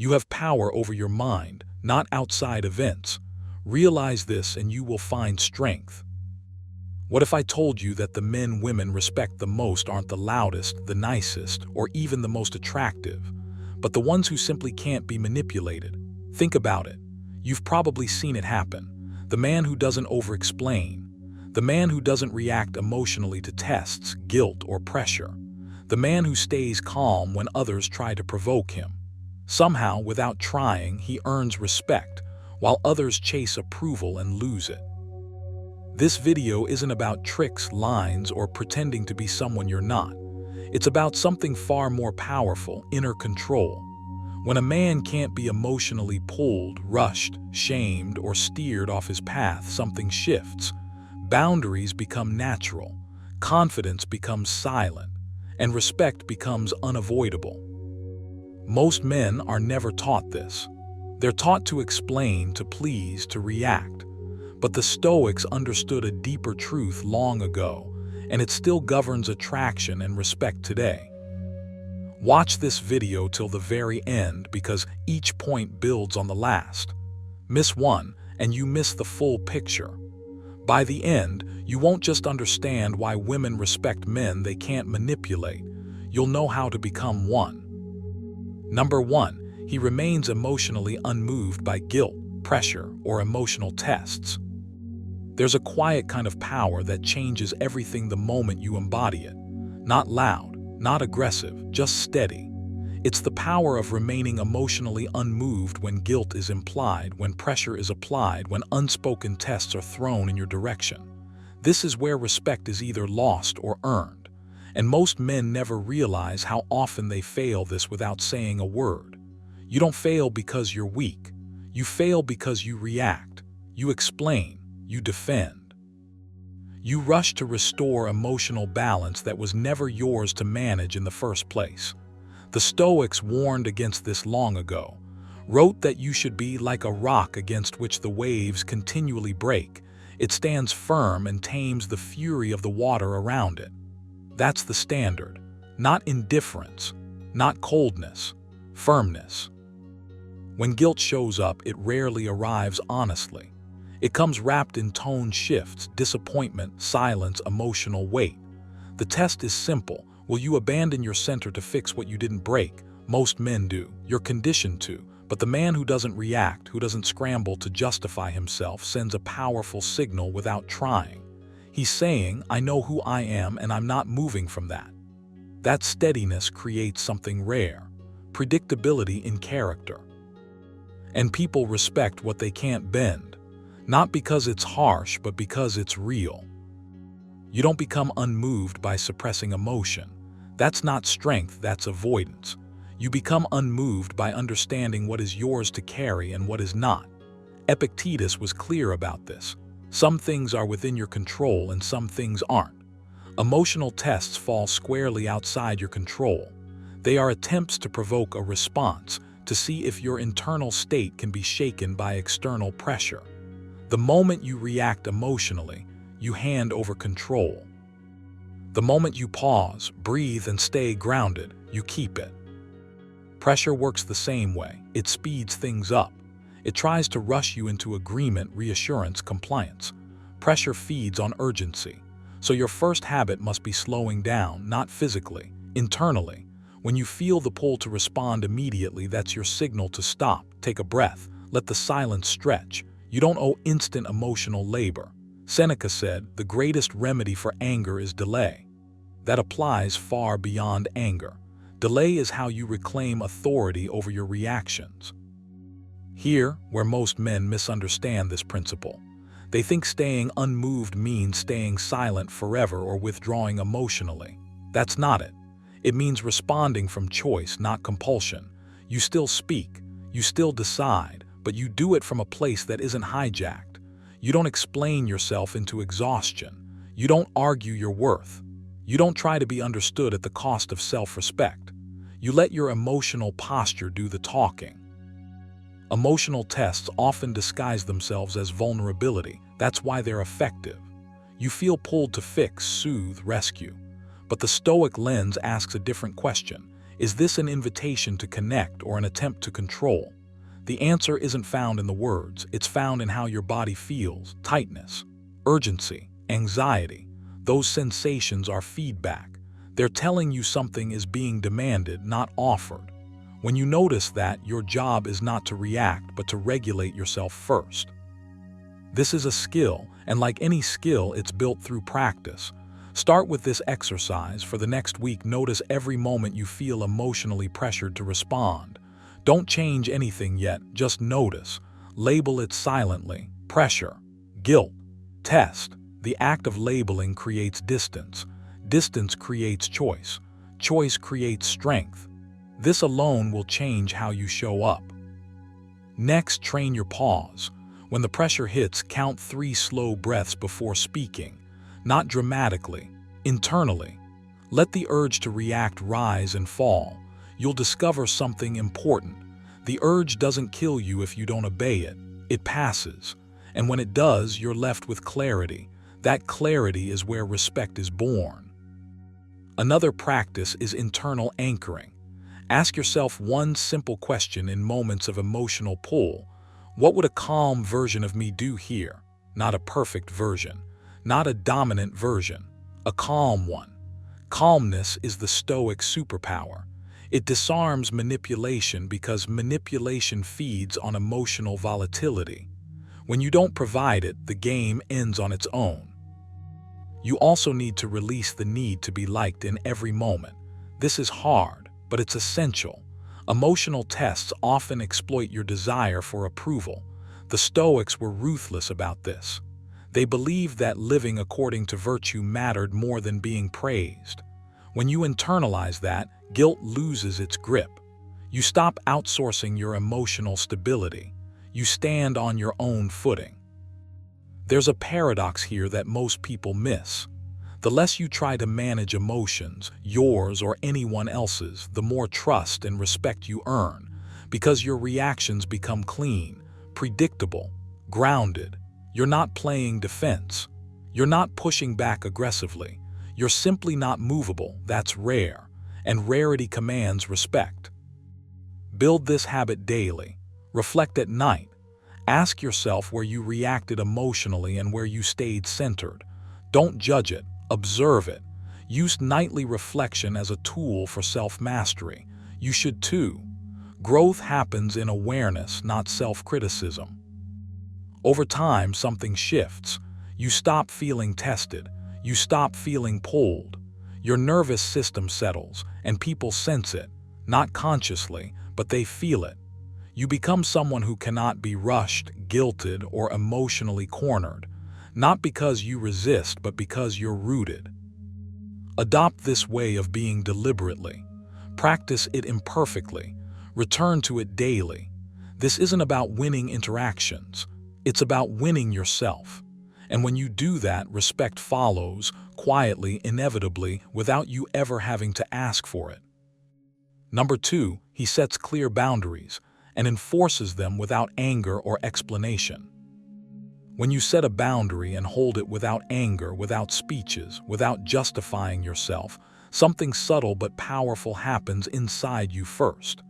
You have power over your mind, not outside events. Realize this and you will find strength. What if I told you that the men women respect the most aren't the loudest, the nicest, or even the most attractive, but the ones who simply can't be manipulated? Think about it. You've probably seen it happen. The man who doesn't over-explain. The man who doesn't react emotionally to tests, guilt, or pressure. The man who stays calm when others try to provoke him. Somehow, without trying, he earns respect, while others chase approval and lose it. This video isn't about tricks, lines, or pretending to be someone you're not. It's about something far more powerful: inner control. When a man can't be emotionally pulled, rushed, shamed, or steered off his path, something shifts. Boundaries become natural, confidence becomes silent, and respect becomes unavoidable. Most men are never taught this. They're taught to explain, to please, to react. But the Stoics understood a deeper truth long ago, and it still governs attraction and respect today. Watch this video till the very end because each point builds on the last. Miss one, and you miss the full picture. By the end, you won't just understand why women respect men they can't manipulate. You'll know how to become one. Number 1, he remains emotionally unmoved by guilt, pressure, or emotional tests. There's a quiet kind of power that changes everything the moment you embody it. Not loud, not aggressive, just steady. It's the power of remaining emotionally unmoved when guilt is implied, when pressure is applied, when unspoken tests are thrown in your direction. This is where respect is either lost or earned. And most men never realize how often they fail this without saying a word. You don't fail because you're weak. You fail because you react. You explain. You defend. You rush to restore emotional balance that was never yours to manage in the first place. The Stoics warned against this long ago, wrote that you should be like a rock against which the waves continually break. It stands firm and tames the fury of the water around it. That's the standard. Not indifference, not coldness, firmness. When guilt shows up, it rarely arrives honestly. It comes wrapped in tone shifts, disappointment, silence, emotional weight. The test is simple. Will you abandon your center to fix what you didn't break? Most men do. You're conditioned to. But the man who doesn't react, who doesn't scramble to justify himself, sends a powerful signal without trying. He's saying, I know who I am and I'm not moving from that. That steadiness creates something rare, predictability in character. And people respect what they can't bend, not because it's harsh, but because it's real. You don't become unmoved by suppressing emotion. That's not strength, that's avoidance. You become unmoved by understanding what is yours to carry and what is not. Epictetus was clear about this. Some things are within your control and some things aren't. Emotional tests fall squarely outside your control. They are attempts to provoke a response, to see if your internal state can be shaken by external pressure. The moment you react emotionally, you hand over control. The moment you pause, breathe, and stay grounded, you keep it. Pressure works the same way. It speeds things up. It tries to rush you into agreement, reassurance, compliance. Pressure feeds on urgency. So your first habit must be slowing down, not physically, internally. When you feel the pull to respond immediately, that's your signal to stop, take a breath, let the silence stretch. You don't owe instant emotional labor. Seneca said, the greatest remedy for anger is delay. That applies far beyond anger. Delay is how you reclaim authority over your reactions. Here, where most men misunderstand this principle, they think staying unmoved means staying silent forever or withdrawing emotionally. That's not it. It means responding from choice, not compulsion. You still speak, you still decide, but you do it from a place that isn't hijacked. You don't explain yourself into exhaustion. You don't argue your worth. You don't try to be understood at the cost of self-respect. You let your emotional posture do the talking. Emotional tests often disguise themselves as vulnerability. That's why they're effective. You feel pulled to fix, soothe, rescue. But the Stoic lens asks a different question. Is this an invitation to connect or an attempt to control? The answer isn't found in the words, it's found in how your body feels: tightness, urgency, anxiety. Those sensations are feedback. They're telling you something is being demanded, not offered. When you notice that, your job is not to react, but to regulate yourself first. This is a skill, and like any skill, it's built through practice. Start with this exercise. For the next week, notice every moment you feel emotionally pressured to respond. Don't change anything yet, just notice. Label it silently: pressure, guilt, test. The act of labeling creates distance. Distance creates choice. Choice creates strength. This alone will change how you show up. Next, train your pause. When the pressure hits, count 3 slow breaths before speaking. Not dramatically, internally. Let the urge to react rise and fall. You'll discover something important. The urge doesn't kill you if you don't obey it. It passes. And when it does, you're left with clarity. That clarity is where respect is born. Another practice is internal anchoring. Ask yourself one simple question in moments of emotional pull. What would a calm version of me do here? Not a perfect version, not a dominant version, a calm one. Calmness is the Stoic superpower. It disarms manipulation because manipulation feeds on emotional volatility. When you don't provide it, the game ends on its own. You also need to release the need to be liked in every moment. This is hard, but it's essential. Emotional tests often exploit your desire for approval. The Stoics were ruthless about this. They believed that living according to virtue mattered more than being praised. When you internalize that, guilt loses its grip. You stop outsourcing your emotional stability. You stand on your own footing. There's a paradox here that most people miss. The less you try to manage emotions, yours or anyone else's, the more trust and respect you earn, because your reactions become clean, predictable, grounded. You're not playing defense. You're not pushing back aggressively. You're simply not movable. That's rare, and rarity commands respect. Build this habit daily. Reflect at night. Ask yourself where you reacted emotionally and where you stayed centered. Don't judge it, observe it. Use nightly reflection as a tool for self-mastery. You should too. Growth happens in awareness, not self-criticism. Over time, something shifts. You stop feeling tested. You stop feeling pulled. Your nervous system settles, and people sense it, not consciously, but they feel it. You become someone who cannot be rushed, guilted, or emotionally cornered, not because you resist, but because you're rooted. Adopt this way of being deliberately. Practice it imperfectly. Return to it daily. This isn't about winning interactions. It's about winning yourself. And when you do that, respect follows, quietly, inevitably, without you ever having to ask for it. Number 2, he sets clear boundaries and enforces them without anger or explanation. When you set a boundary and hold it without anger, without speeches, without justifying yourself, something subtle but powerful happens inside you first.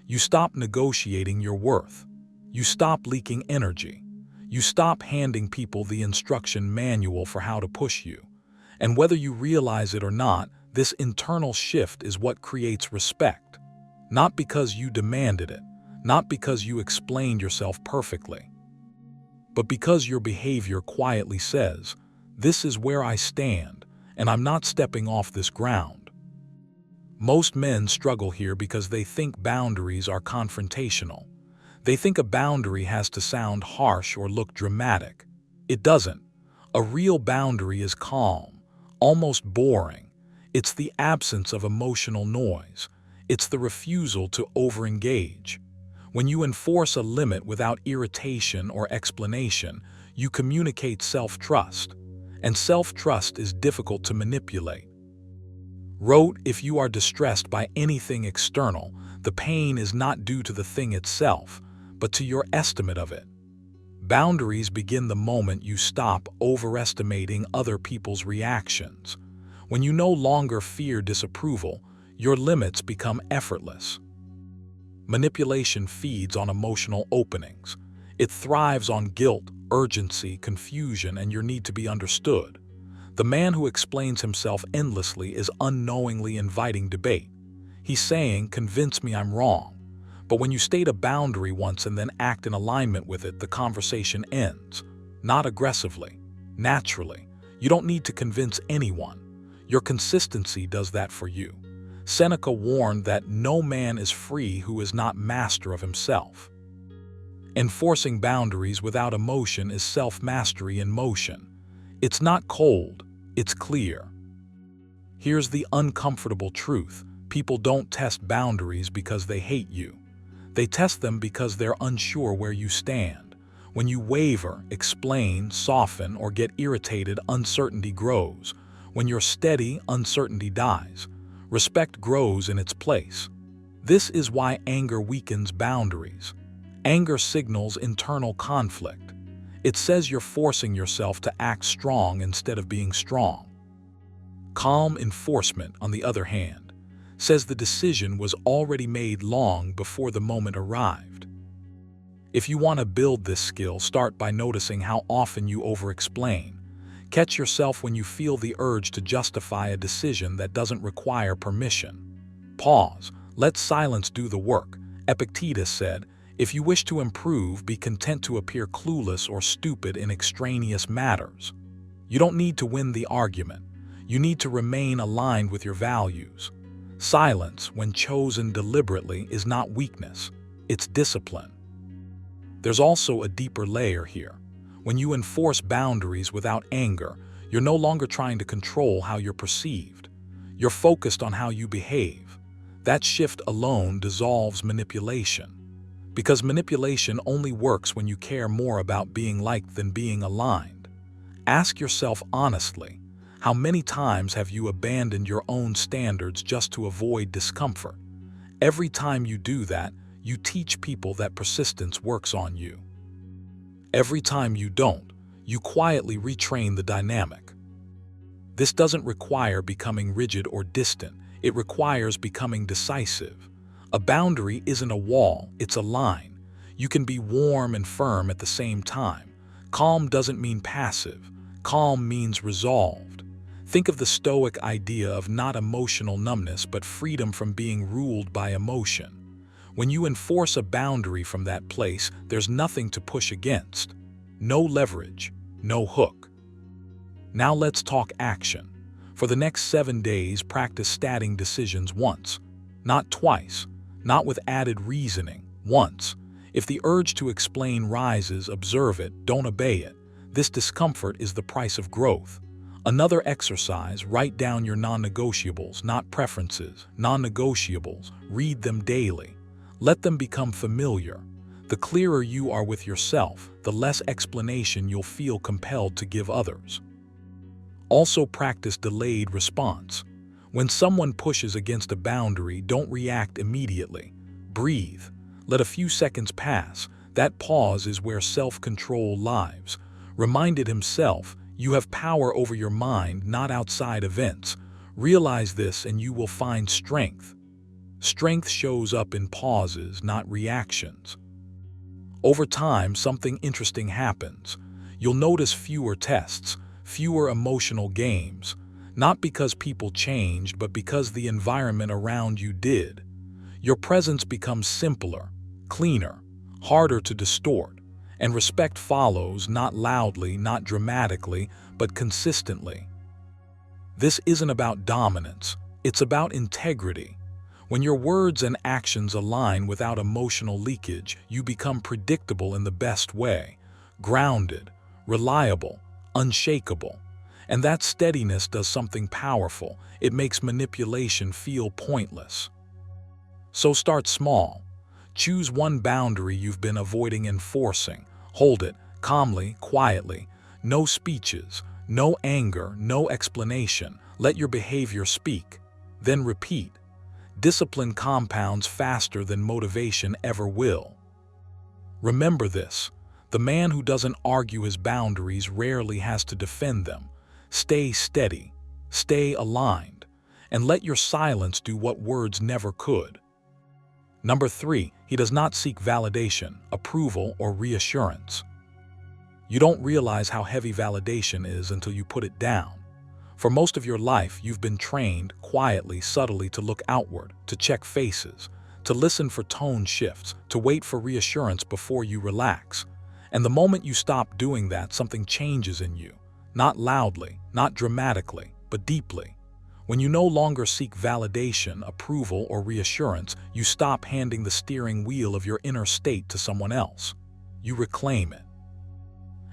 You stop negotiating your worth. You stop leaking energy. You stop handing people the instruction manual for how to push you. And whether you realize it or not, this internal shift is what creates respect. Not because you demanded it, not because you explained yourself perfectly, but because your behavior quietly says, "This is where I stand, and I'm not stepping off this ground." Most men struggle here because they think boundaries are confrontational. They think a boundary has to sound harsh or look dramatic. It doesn't. A real boundary is calm, almost boring. It's the absence of emotional noise. It's the refusal to overengage. When you enforce a limit without irritation or explanation, you communicate self-trust. And self-trust is difficult to manipulate. Wrote, if you are distressed by anything external, the pain is not due to the thing itself, but to your estimate of it. Boundaries begin the moment you stop overestimating other people's reactions. When you no longer fear disapproval, Your limits become effortless. Manipulation feeds on emotional openings. It thrives on guilt, urgency, confusion, and your need to be understood. The man who explains himself endlessly is unknowingly inviting debate. He's saying, "Convince me I'm wrong." But when you state a boundary once and then act in alignment with it, the conversation ends. Not aggressively, naturally. You don't need to convince anyone. Your consistency does that for you. Seneca warned that no man is free who is not master of himself. Enforcing boundaries without emotion is self-mastery in motion. It's not cold, it's clear. Here's the uncomfortable truth. People don't test boundaries because they hate you. They test them because they're unsure where you stand. When you waver, explain, soften, or get irritated, uncertainty grows. When you're steady, uncertainty dies. Respect grows in its place. This is why anger weakens boundaries. Anger signals internal conflict. It says you're forcing yourself to act strong instead of being strong. Calm enforcement, on the other hand, says the decision was already made long before the moment arrived. If you want to build this skill, start by noticing how often you over-explain. Catch yourself when you feel the urge to justify a decision that doesn't require permission. Pause. Let silence do the work. Epictetus said, "If you wish to improve, be content to appear clueless or stupid in extraneous matters." You don't need to win the argument. You need to remain aligned with your values. Silence, when chosen deliberately, is not weakness. It's discipline. There's also a deeper layer here. When you enforce boundaries without anger, you're no longer trying to control how you're perceived. You're focused on how you behave. That shift alone dissolves manipulation. Because manipulation only works when you care more about being liked than being aligned. Ask yourself honestly, how many times have you abandoned your own standards just to avoid discomfort? Every time you do that, you teach people that persistence works on you. Every time you don't, you quietly retrain the dynamic. This doesn't require becoming rigid or distant. It requires becoming decisive. A boundary isn't a wall, it's a line. You can be warm and firm at the same time. Calm doesn't mean passive. Calm means resolved. Think of the Stoic idea of not emotional numbness, but freedom from being ruled by emotion. When you enforce a boundary from that place, there's nothing to push against. No leverage, no hook. Now let's talk action. For the next 7 days, practice stating decisions once, not twice, not with added reasoning, once. If the urge to explain rises, observe it, don't obey it. This discomfort is the price of growth. Another exercise, write down your non-negotiables, not preferences, non-negotiables. Read them daily. Let them become familiar. The clearer you are with yourself, the less explanation you'll feel compelled to give others. Also practice delayed response. When someone pushes against a boundary, don't react immediately. Breathe. Let a few seconds pass. That pause is where self-control lives. Reminded himself, you have power over your mind, not outside events. Realize this and you will find strength. Strength shows up in pauses, not reactions. Over time, something interesting happens. You'll notice fewer tests, fewer emotional games, not because people changed, but because the environment around you did. Your presence becomes simpler, cleaner, harder to distort, and respect follows, not loudly, not dramatically, but consistently. This isn't about dominance, it's about integrity. When your words and actions align without emotional leakage, you become predictable in the best way, grounded, reliable, unshakable. And that steadiness does something powerful. It makes manipulation feel pointless. So start small. Choose one boundary you've been avoiding enforcing. Hold it calmly, quietly. No speeches, no anger, no explanation. Let your behavior speak. Then repeat. Discipline compounds faster than motivation ever will. Remember this. The man who doesn't argue his boundaries rarely has to defend them. Stay steady. Stay aligned. and let your silence do what words never could. Number 3, he does not seek validation, approval, or reassurance. You don't realize how heavy validation is until you put it down. For most of your life, you've been trained, quietly, subtly, to look outward, to check faces, to listen for tone shifts, to wait for reassurance before you relax. And the moment you stop doing that, something changes in you. Not loudly, not dramatically, but deeply. When you no longer seek validation, approval, or reassurance, you stop handing the steering wheel of your inner state to someone else. You reclaim it.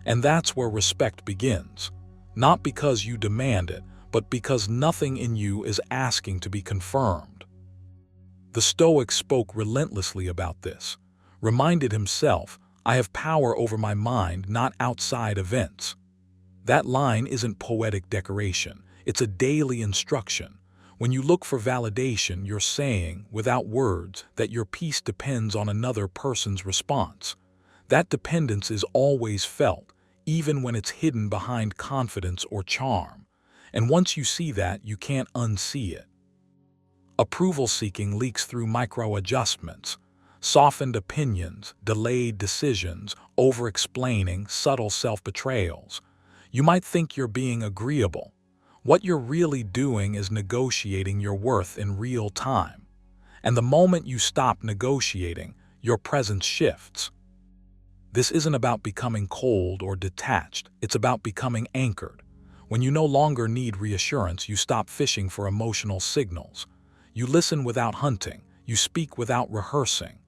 And that's where respect begins. Not because you demand it, but because nothing in you is asking to be confirmed. The Stoics spoke relentlessly about this, reminded himself, "I have power over my mind, not outside events." That line isn't poetic decoration, it's a daily instruction. When you look for validation, you're saying, without words, that your peace depends on another person's response. That dependence is always felt, even when it's hidden behind confidence or charm. And once you see that, you can't unsee it. Approval seeking leaks through micro-adjustments, softened opinions, delayed decisions, over-explaining, subtle self-betrayals. You might think you're being agreeable. What you're really doing is negotiating your worth in real time. And the moment you stop negotiating, your presence shifts. This isn't about becoming cold or detached, it's about becoming anchored. When you no longer need reassurance, you stop fishing for emotional signals. You listen without hunting, you speak without rehearsing.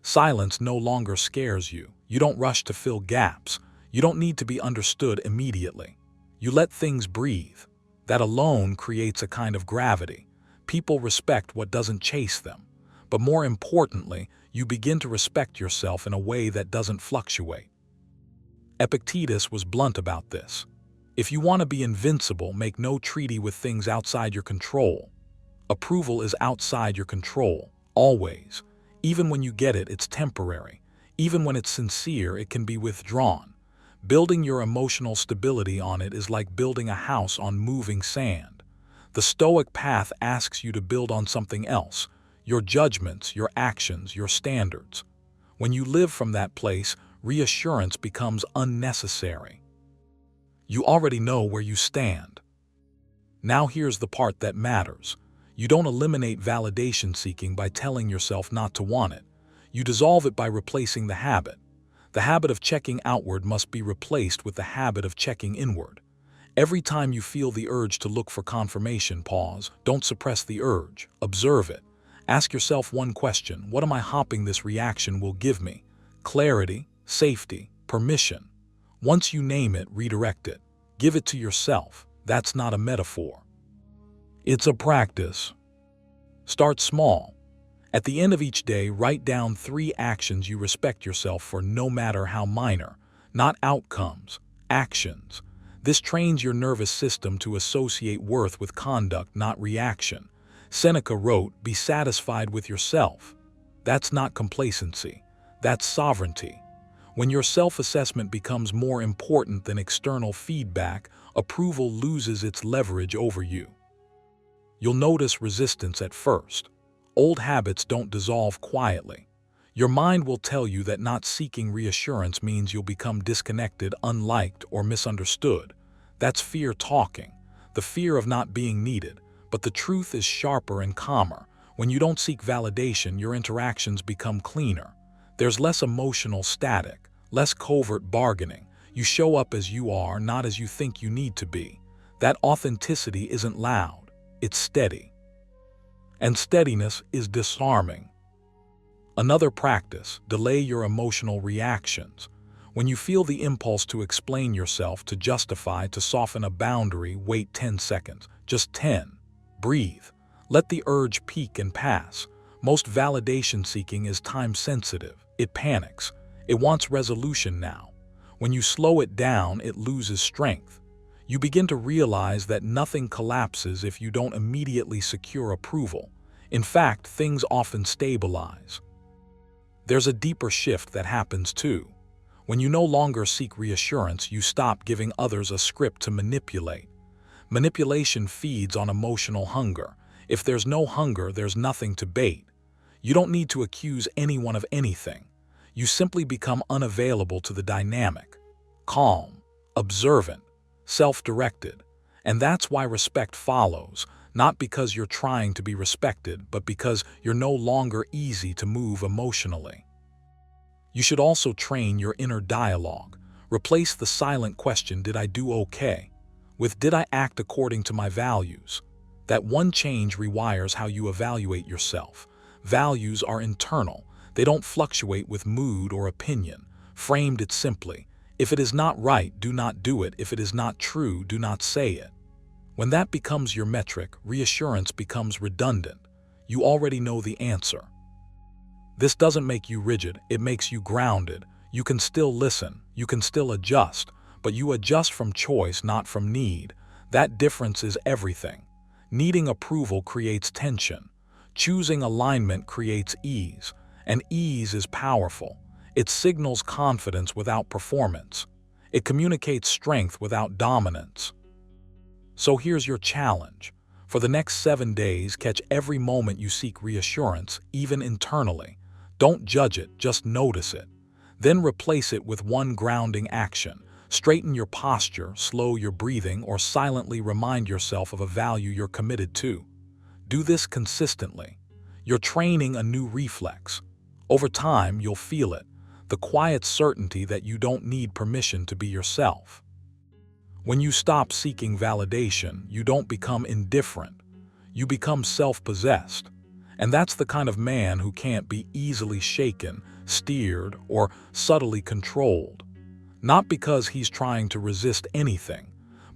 Silence no longer scares you. You don't rush to fill gaps. You don't need to be understood immediately. You let things breathe. That alone creates a kind of gravity. People respect what doesn't chase them. But more importantly, you begin to respect yourself in a way that doesn't fluctuate. Epictetus was blunt about this. If you want to be invincible, make no treaty with things outside your control. Approval is outside your control, always. Even when you get it, it's temporary. Even when it's sincere, it can be withdrawn. Building your emotional stability on it is like building a house on moving sand. The Stoic path asks you to build on something else, your judgments, your actions, your standards. When you live from that place, reassurance becomes unnecessary. You already know where you stand. Now here's the part that matters. You don't eliminate validation seeking by telling yourself not to want it. You dissolve it by replacing the habit. The habit of checking outward must be replaced with the habit of checking inward. Every time you feel the urge to look for confirmation, pause. Don't suppress the urge. Observe it. Ask yourself one question: what am I hoping this reaction will give me? Clarity, safety, permission. Once you name it, redirect it. Give it to yourself. That's not a metaphor. It's a practice. Start small. At the end of each day, write down 3 actions you respect yourself for, no matter how minor. Not outcomes, actions. This trains your nervous system to associate worth with conduct, not reaction. Seneca wrote, "Be satisfied with yourself." That's not complacency. That's sovereignty. When your self-assessment becomes more important than external feedback, approval loses its leverage over you. You'll notice resistance at first. Old habits don't dissolve quietly. Your mind will tell you that not seeking reassurance means you'll become disconnected, unliked, or misunderstood. That's fear talking, the fear of not being needed. But the truth is sharper and calmer. When you don't seek validation, your interactions become cleaner. There's less emotional static, less covert bargaining. You show up as you are, not as you think you need to be. That authenticity isn't loud, it's steady. And steadiness is disarming. Another practice: delay your emotional reactions. When you feel the impulse to explain yourself, to justify, to soften a boundary, wait 10 seconds, just 10. Breathe. Let the urge peak and pass. Most validation seeking is time-sensitive. It panics. It wants resolution now. When you slow it down, it loses strength. You begin to realize that nothing collapses if you don't immediately secure approval. In fact, things often stabilize. There's a deeper shift that happens too. When you no longer seek reassurance, you stop giving others a script to manipulate. Manipulation feeds on emotional hunger. If there's no hunger, there's nothing to bait. You don't need to accuse anyone of anything. You simply become unavailable to the dynamic, calm, observant, self-directed. And that's why respect follows, not because you're trying to be respected, but because you're no longer easy to move emotionally. You should also train your inner dialogue. Replace the silent question, "Did I do okay?" with, "Did I act according to my values?" That one change rewires how you evaluate yourself. Values are internal. They don't fluctuate with mood or opinion. Framed it simply, if it is not right, do not do it. If it is not true, do not say it. When that becomes your metric, reassurance becomes redundant. You already know the answer. This doesn't make you rigid, it makes you grounded. You can still listen, you can still adjust, but you adjust from choice, not from need. That difference is everything. Needing approval creates tension. Choosing alignment creates ease, and ease is powerful. It signals confidence without performance. It communicates strength without dominance. So here's your challenge. For the next 7 days, catch every moment you seek reassurance, even internally. Don't judge it, just notice it. Then replace it with one grounding action. Straighten your posture, slow your breathing, or silently remind yourself of a value you're committed to. Do this consistently. You're training a new reflex. Over time, you'll feel it, the quiet certainty that you don't need permission to be yourself. When you stop seeking validation, you don't become indifferent. You become self-possessed. And that's the kind of man who can't be easily shaken, steered, or subtly controlled. Not because he's trying to resist anything,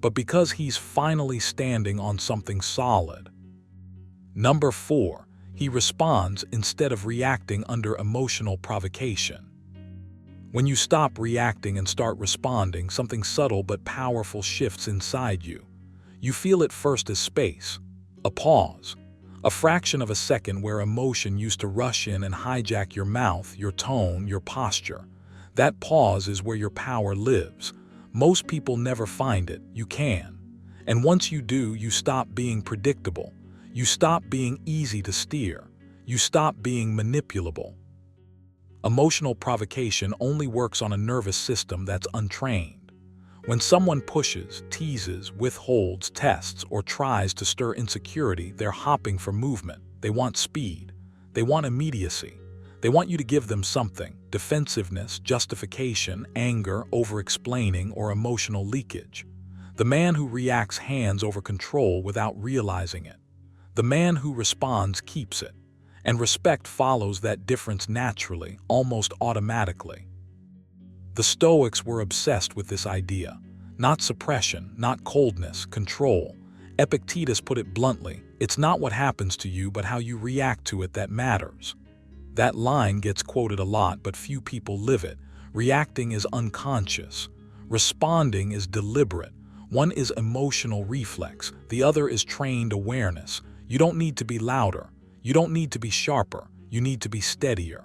but because he's finally standing on something solid. Number 4, he responds instead of reacting under emotional provocation. When you stop reacting and start responding, something subtle but powerful shifts inside you. You feel it first as space, a pause, a fraction of a second where emotion used to rush in and hijack your mouth, your tone, your posture. That pause is where your power lives. Most people never find it. You can. And once you do, you stop being predictable. You stop being easy to steer. You stop being manipulable. Emotional provocation only works on a nervous system that's untrained. When someone pushes, teases, withholds, tests, or tries to stir insecurity, they're hopping for movement. They want speed. They want immediacy. They want you to give them something: defensiveness, justification, anger, over-explaining, or emotional leakage. The man who reacts hands over control without realizing it. The man who responds keeps it. And respect follows that difference naturally, almost automatically. The Stoics were obsessed with this idea. Not suppression, not coldness, control. Epictetus put it bluntly, it's not what happens to you, but how you react to it that matters. That line gets quoted a lot, but few people live it. Reacting is unconscious. Responding is deliberate. One is emotional reflex, the other is trained awareness. You don't need to be louder. You don't need to be sharper. You need to be steadier.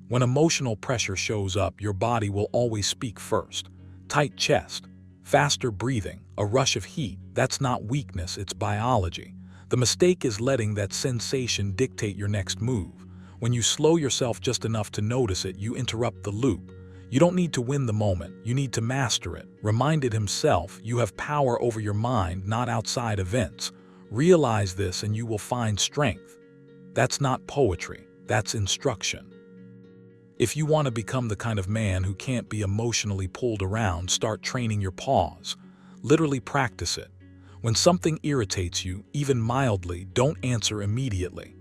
When emotional pressure shows up, your body will always speak first. Tight chest, faster breathing, a rush of heat. That's not weakness, it's biology. The mistake is letting that sensation dictate your next move. When you slow yourself just enough to notice it, you interrupt the loop. You don't need to win the moment, you need to master it. Reminded himself, you have power over your mind, not outside events. Realize this and you will find strength. That's not poetry, that's instruction. If you want to become the kind of man who can't be emotionally pulled around, start training your pause. Literally practice it. When something irritates you, even mildly, don't answer immediately.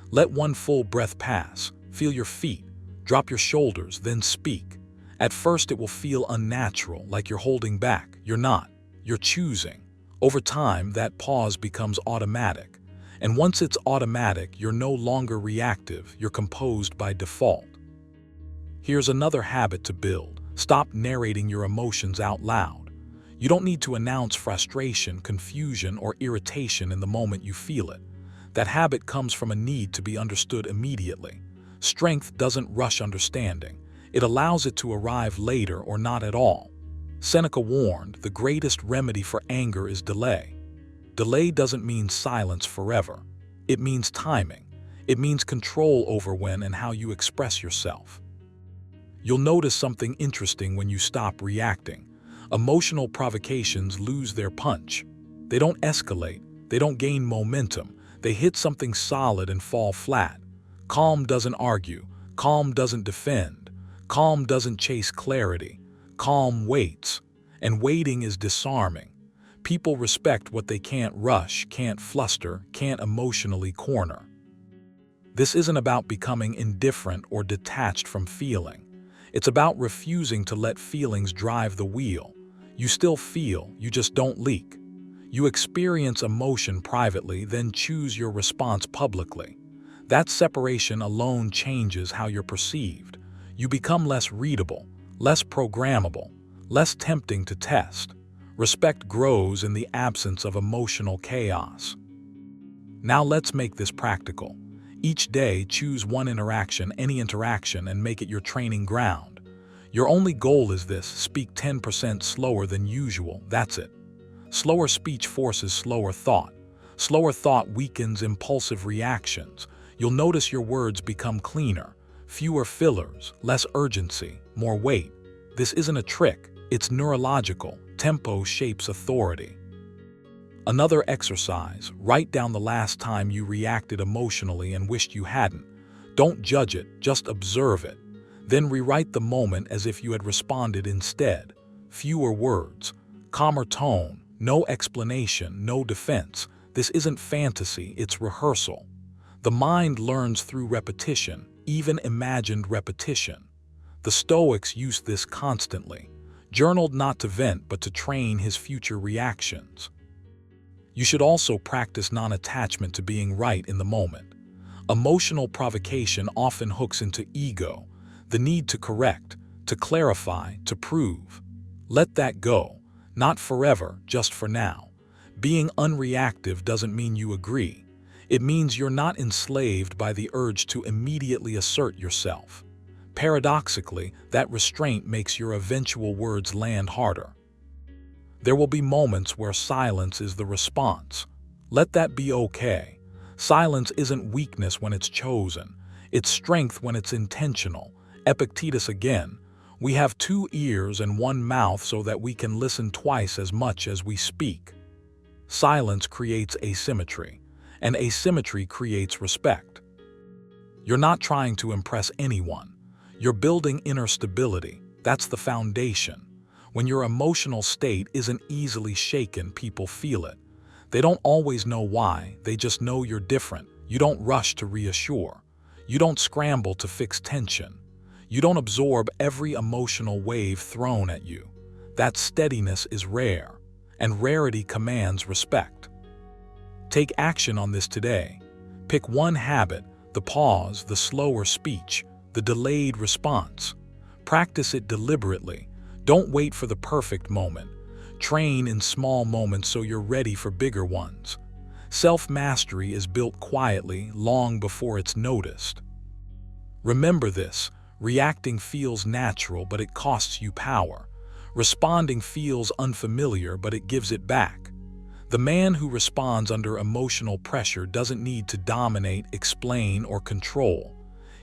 Let one full breath pass. Feel your feet. Drop your shoulders, then speak. At first it will feel unnatural, like you're holding back. You're not. You're choosing. Over time, that pause becomes automatic. And once it's automatic, you're no longer reactive. You're composed by default. Here's another habit to build. Stop narrating your emotions out loud. You don't need to announce frustration, confusion, or irritation in the moment you feel it. That habit comes from a need to be understood immediately. Strength doesn't rush understanding. It allows it to arrive later or not at all. Seneca warned, the greatest remedy for anger is delay. Delay doesn't mean silence forever. It means timing. It means control over when and how you express yourself. You'll notice something interesting when you stop reacting. Emotional provocations lose their punch. They don't escalate. They don't gain momentum. They hit something solid and fall flat. Calm doesn't argue. Calm doesn't defend. Calm doesn't chase clarity. Calm waits. And waiting is disarming. People respect what they can't rush, can't fluster, can't emotionally corner. This isn't about becoming indifferent or detached from feeling. It's about refusing to let feelings drive the wheel. You still feel, you just don't leak. You experience emotion privately, then choose your response publicly. That separation alone changes how you're perceived. You become less readable, less programmable, less tempting to test. Respect grows in the absence of emotional chaos. Now let's make this practical. Each day, choose one interaction, any interaction, and make it your training ground. Your only goal is this: speak 10% slower than usual, that's it. Slower speech forces slower thought. Slower thought weakens impulsive reactions. You'll notice your words become cleaner, fewer fillers, less urgency, more weight. This isn't a trick, it's neurological. Tempo shapes authority. Another exercise: write down the last time you reacted emotionally and wished you hadn't. Don't judge it, just observe it. Then rewrite the moment as if you had responded instead. Fewer words, calmer tone, no explanation, no defense. This isn't fantasy, it's rehearsal. The mind learns through repetition, even imagined repetition. The Stoics used this constantly. Journaled not to vent but to train his future reactions. You should also practice non-attachment to being right in the moment. Emotional provocation often hooks into ego, the need to correct, to clarify, to prove. Let that go, not forever, just for now. Being unreactive doesn't mean you agree. It means you're not enslaved by the urge to immediately assert yourself. Paradoxically, that restraint makes your eventual words land harder. There will be moments where silence is the response. Let that be okay. Silence isn't weakness when it's chosen. It's strength when it's intentional. Epictetus again: we have 2 ears and 1 mouth so that we can listen twice as much as we speak. Silence creates asymmetry, and asymmetry creates respect. You're not trying to impress anyone. You're building inner stability. That's the foundation. When your emotional state isn't easily shaken, people feel it. They don't always know why, they just know you're different. You don't rush to reassure. You don't scramble to fix tension. You don't absorb every emotional wave thrown at you. That steadiness is rare, and rarity commands respect. Take action on this today. Pick one habit: the pause, the slower speech, the delayed response. Practice it deliberately. Don't wait for the perfect moment. Train in small moments so you're ready for bigger ones. Self-mastery is built quietly, long before it's noticed. Remember this: reacting feels natural, but it costs you power. Responding feels unfamiliar, but it gives it back. The man who responds under emotional pressure doesn't need to dominate, explain, or control.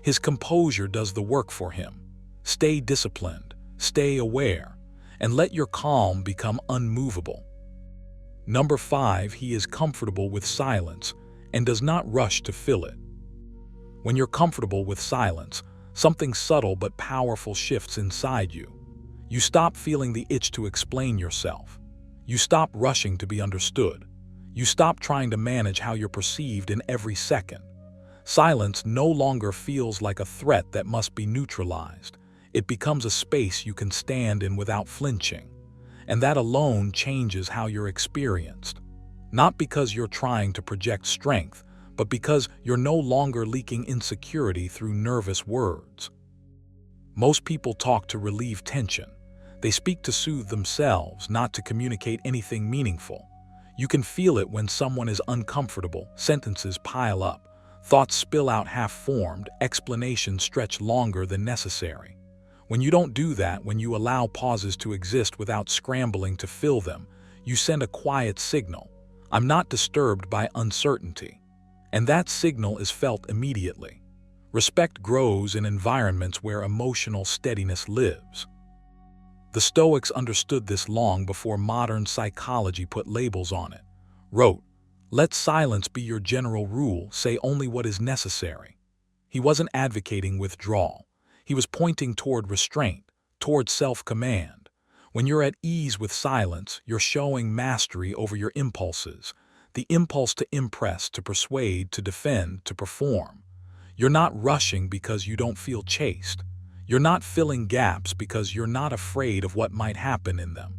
His composure does the work for him. Stay disciplined, stay aware, and let your calm become unmovable. Number 5, he is comfortable with silence and does not rush to fill it. When you're comfortable with silence, something subtle but powerful shifts inside you. You stop feeling the itch to explain yourself. You stop rushing to be understood. You stop trying to manage how you're perceived in every second. Silence no longer feels like a threat that must be neutralized. It becomes a space you can stand in without flinching. And that alone changes how you're experienced. Not because you're trying to project strength, but because you're no longer leaking insecurity through nervous words. Most people talk to relieve tension. They speak to soothe themselves, not to communicate anything meaningful. You can feel it when someone is uncomfortable. Sentences pile up. Thoughts spill out half-formed. Explanations stretch longer than necessary. When you don't do that, when you allow pauses to exist without scrambling to fill them, you send a quiet signal. I'm not disturbed by uncertainty. And that signal is felt immediately. Respect grows in environments where emotional steadiness lives. The Stoics understood this long before modern psychology put labels on it. Wrote, "Let silence be your general rule, say only what is necessary." He wasn't advocating withdrawal. He was pointing toward restraint, toward self-command. When you're at ease with silence, you're showing mastery over your impulses, the impulse to impress, to persuade, to defend, to perform. You're not rushing because you don't feel chased. You're not filling gaps because you're not afraid of what might happen in them.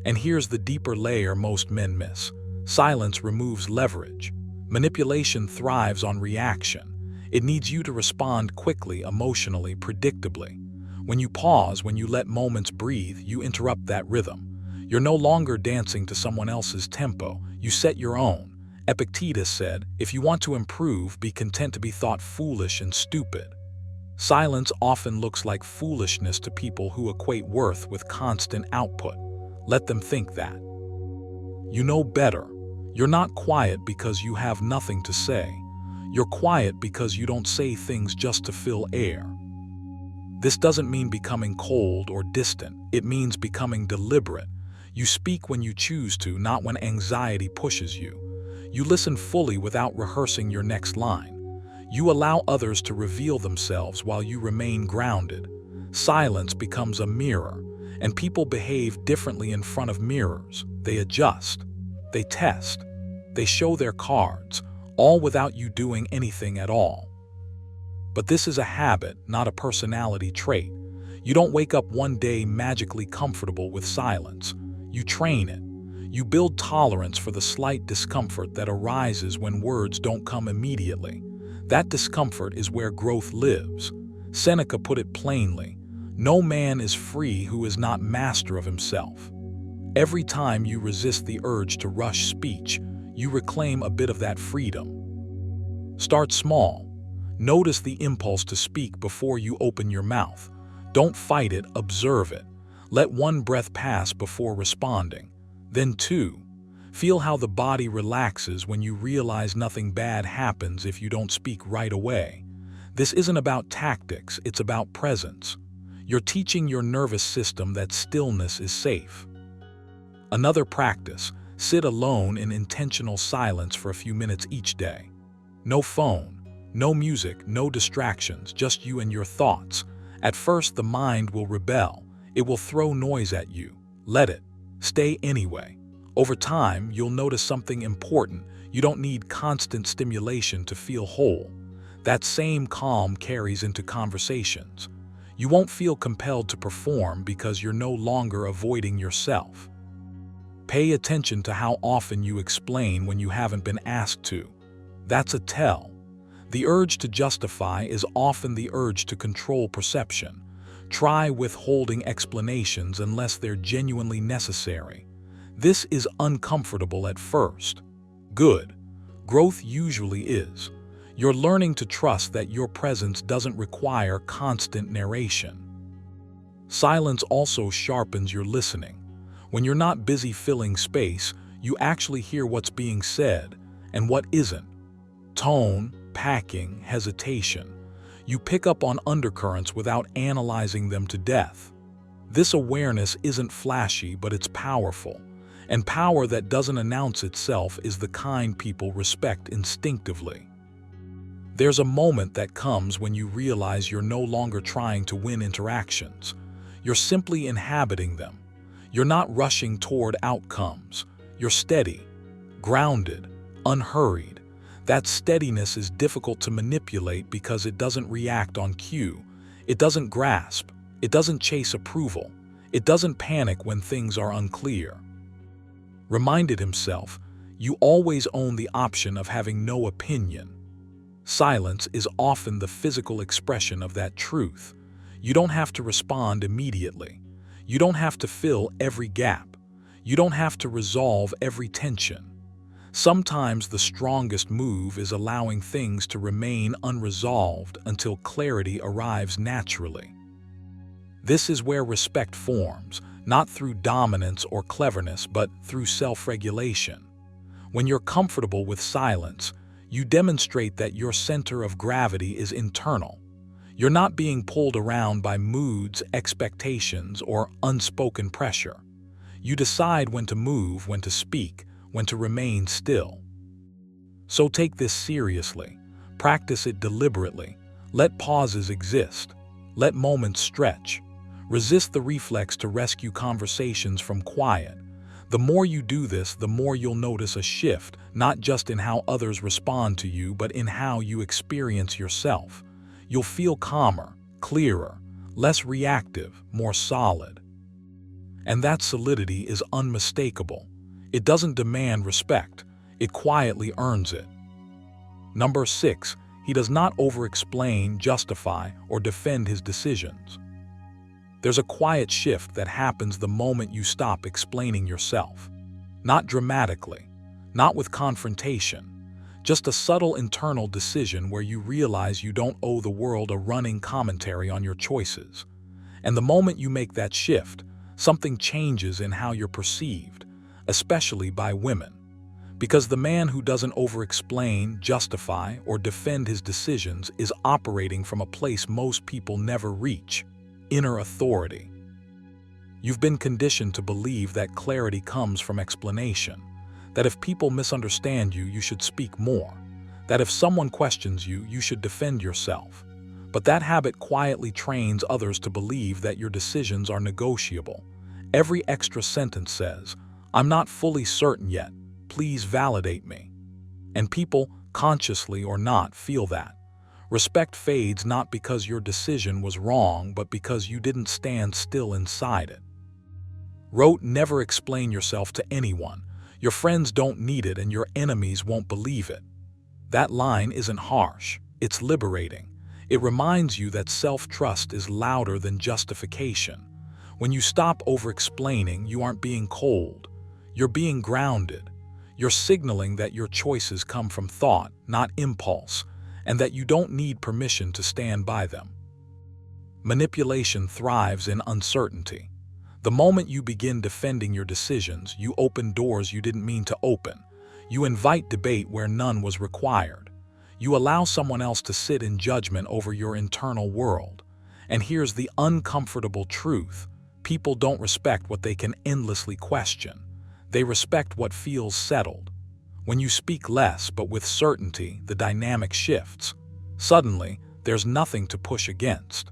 And here's the deeper layer most men miss. Silence removes leverage. Manipulation thrives on reaction. It needs you to respond quickly, emotionally, predictably. When you pause, when you let moments breathe, you interrupt that rhythm. You're no longer dancing to someone else's tempo. You set your own. Epictetus said, "If you want to improve, be content to be thought foolish and stupid." Silence often looks like foolishness to people who equate worth with constant output. Let them think that. You know better. You're not quiet because you have nothing to say. You're quiet because you don't say things just to fill air. This doesn't mean becoming cold or distant. It means becoming deliberate. You speak when you choose to, not when anxiety pushes you. You listen fully without rehearsing your next line. You allow others to reveal themselves while you remain grounded. Silence becomes a mirror, and people behave differently in front of mirrors. They adjust, they test, they show their cards, all without you doing anything at all. But this is a habit, not a personality trait. You don't wake up one day magically comfortable with silence. You train it. You build tolerance for the slight discomfort that arises when words don't come immediately. That discomfort is where growth lives. Seneca put it plainly, "No man is free who is not master of himself." Every time you resist the urge to rush speech, you reclaim a bit of that freedom. Start small. Notice the impulse to speak before you open your mouth. Don't fight it, observe it. Let one breath pass before responding. Then two. Feel how the body relaxes when you realize nothing bad happens if you don't speak right away. This isn't about tactics, it's about presence. You're teaching your nervous system that stillness is safe. Another practice, sit alone in intentional silence for a few minutes each day. No phone, no music, no distractions, just you and your thoughts. At first, the mind will rebel. It will throw noise at you. Let it. Stay anyway. Over time, you'll notice something important. You don't need constant stimulation to feel whole. That same calm carries into conversations. You won't feel compelled to perform because you're no longer avoiding yourself. Pay attention to how often you explain when you haven't been asked to. That's a tell. The urge to justify is often the urge to control perception. Try withholding explanations unless they're genuinely necessary. This is uncomfortable at first. Good. Growth usually is. You're learning to trust that your presence doesn't require constant narration. Silence also sharpens your listening. When you're not busy filling space, you actually hear what's being said and what isn't. Tone, packing, hesitation. You pick up on undercurrents without analyzing them to death. This awareness isn't flashy, but it's powerful. And power that doesn't announce itself is the kind people respect instinctively. There's a moment that comes when you realize you're no longer trying to win interactions. You're simply inhabiting them. You're not rushing toward outcomes. You're steady, grounded, unhurried. That steadiness is difficult to manipulate because it doesn't react on cue. It doesn't grasp. It doesn't chase approval. It doesn't panic when things are unclear. Reminded himself, you always own the option of having no opinion. Silence is often the physical expression of that truth. You don't have to respond immediately. You don't have to fill every gap. You don't have to resolve every tension. Sometimes the strongest move is allowing things to remain unresolved until clarity arrives naturally. This is where respect forms, not through dominance or cleverness, but through self-regulation. When you're comfortable with silence, you demonstrate that your center of gravity is internal. You're not being pulled around by moods, expectations, or unspoken pressure. You decide when to move, when to speak, when to remain still. So take this seriously. Practice it deliberately. Let pauses exist. Let moments stretch. Resist the reflex to rescue conversations from quiet. The more you do this, the more you'll notice a shift, not just in how others respond to you, but in how you experience yourself. You'll feel calmer, clearer, less reactive, more solid. And that solidity is unmistakable. It doesn't demand respect. It quietly earns it. Number 6, he does not over-explain, justify, or defend his decisions. There's a quiet shift that happens the moment you stop explaining yourself. Not dramatically, not with confrontation, just a subtle internal decision where you realize you don't owe the world a running commentary on your choices. And the moment you make that shift, something changes in how you're perceived, especially by women. Because the man who doesn't over-explain, justify, or defend his decisions is operating from a place most people never reach: inner authority. You've been conditioned to believe that clarity comes from explanation, that if people misunderstand you, you should speak more, that if someone questions you, you should defend yourself. But that habit quietly trains others to believe that your decisions are negotiable. Every extra sentence says, "I'm not fully certain yet. Please validate me." And people, consciously or not, feel that. Respect fades not because your decision was wrong, but because you didn't stand still inside it. Never explain yourself to anyone. Your friends don't need it and your enemies won't believe it. That line isn't harsh, it's liberating. It reminds you that self-trust is louder than justification. When you stop over-explaining, you aren't being cold. You're being grounded. You're signaling that your choices come from thought, not impulse, and that you don't need permission to stand by them. Manipulation thrives in uncertainty. The moment you begin defending your decisions, you open doors you didn't mean to open. You invite debate where none was required. You allow someone else to sit in judgment over your internal world. And here's the uncomfortable truth: people don't respect what they can endlessly question. They respect what feels settled. When you speak less but with certainty, the dynamic shifts. Suddenly, there's nothing to push against.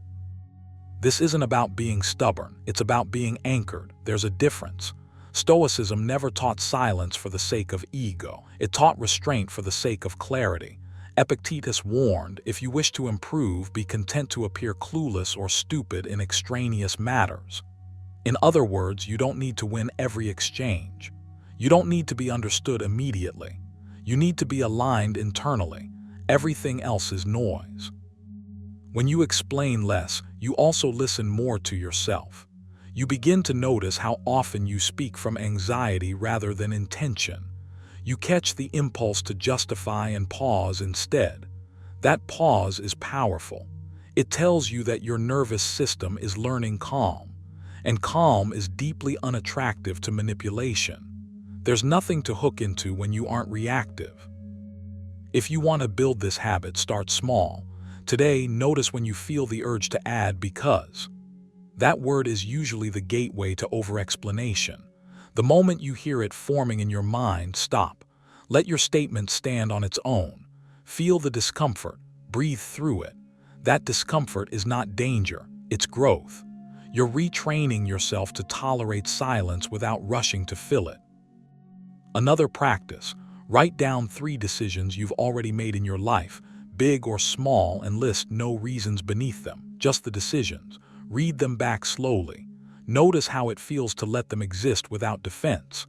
This isn't about being stubborn, it's about being anchored. There's a difference. Stoicism never taught silence for the sake of ego. It taught restraint for the sake of clarity. Epictetus warned, if you wish to improve, be content to appear clueless or stupid in extraneous matters. In other words, you don't need to win every exchange. You don't need to be understood immediately. You need to be aligned internally. Everything else is noise. When you explain less, you also listen more to yourself. You begin to notice how often you speak from anxiety rather than intention. You catch the impulse to justify and pause instead. That pause is powerful. It tells you that your nervous system is learning calm. And calm is deeply unattractive to manipulation. There's nothing to hook into when you aren't reactive. If you want to build this habit, start small. Today, notice when you feel the urge to add "because." That word is usually the gateway to over-explanation. The moment you hear it forming in your mind, stop. Let your statement stand on its own. Feel the discomfort. Breathe through it. That discomfort is not danger, it's growth. You're retraining yourself to tolerate silence without rushing to fill it. Another practice: write down 3 decisions you've already made in your life, big or small, and list no reasons beneath them, just the decisions. Read them back slowly. Notice how it feels to let them exist without defense.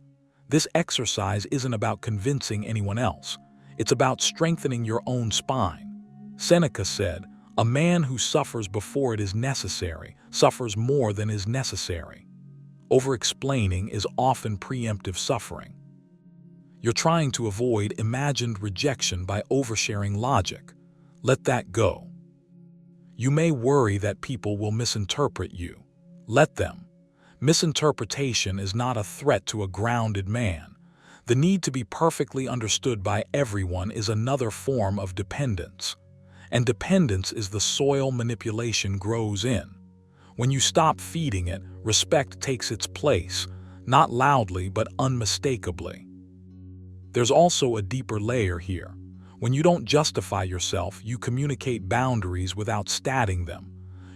This exercise isn't about convincing anyone else. It's about strengthening your own spine. Seneca said, "A man who suffers before it is necessary suffers more than is necessary." Over-explaining is often preemptive suffering. You're trying to avoid imagined rejection by oversharing logic. Let that go. You may worry that people will misinterpret you. Let them. Misinterpretation is not a threat to a grounded man. The need to be perfectly understood by everyone is another form of dependence. And dependence is the soil manipulation grows in. When you stop feeding it, respect takes its place, not loudly but unmistakably. There's also a deeper layer here. When you don't justify yourself, you communicate boundaries without stating them.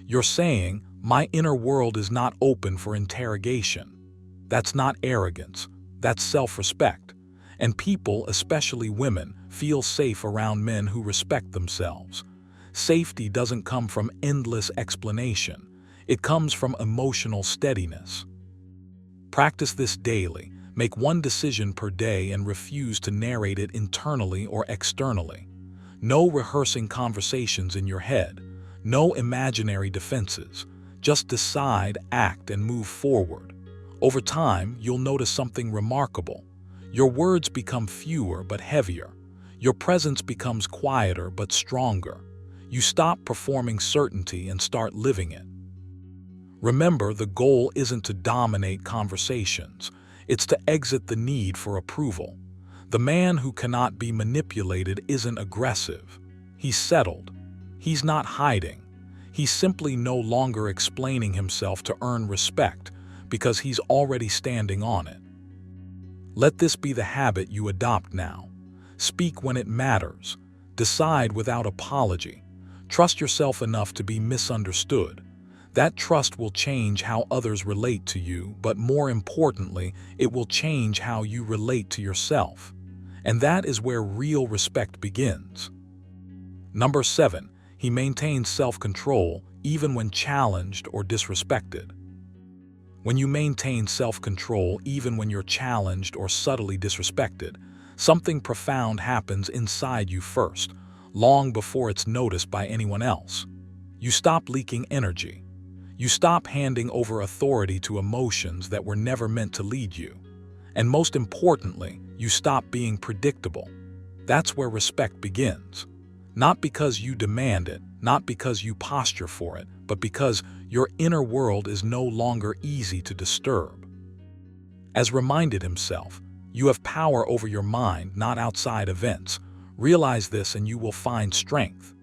You're saying, "My inner world is not open for interrogation." That's not arrogance, that's self-respect. And people, especially women, feel safe around men who respect themselves. Safety doesn't come from endless explanation. It comes from emotional steadiness. Practice this daily. Make one decision per day and refuse to narrate it internally or externally. No rehearsing conversations in your head. No imaginary defenses. Just decide, act, and move forward. Over time, you'll notice something remarkable. Your words become fewer but heavier. Your presence becomes quieter but stronger. You stop performing certainty and start living it. Remember, the goal isn't to dominate conversations. It's to exit the need for approval. The man who cannot be manipulated isn't aggressive. He's settled. He's not hiding. He's simply no longer explaining himself to earn respect because he's already standing on it. Let this be the habit you adopt now. Speak when it matters. Decide without apology. Trust yourself enough to be misunderstood. That trust will change how others relate to you, but more importantly, it will change how you relate to yourself. And that is where real respect begins. Number 7, he maintains self-control even when challenged or disrespected. When you maintain self-control even when you're challenged or subtly disrespected, something profound happens inside you first, long before it's noticed by anyone else. You stop leaking energy. You stop handing over authority to emotions that were never meant to lead you. And most importantly, you stop being predictable. That's where respect begins. Not because you demand it, not because you posture for it, but because your inner world is no longer easy to disturb. As reminded himself, you have power over your mind, not outside events. Realize this and you will find strength.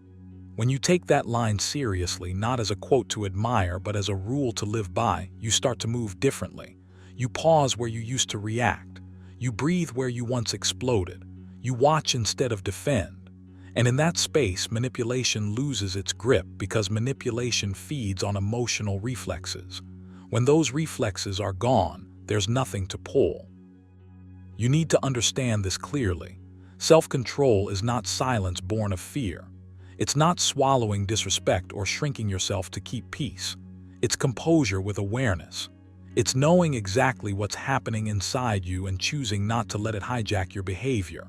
When you take that line seriously, not as a quote to admire, but as a rule to live by, you start to move differently. You pause where you used to react. You breathe where you once exploded. You watch instead of defend. And in that space, manipulation loses its grip because manipulation feeds on emotional reflexes. When those reflexes are gone, there's nothing to pull. You need to understand this clearly. Self-control is not silence born of fear. It's not swallowing disrespect or shrinking yourself to keep peace. It's composure with awareness. It's knowing exactly what's happening inside you and choosing not to let it hijack your behavior.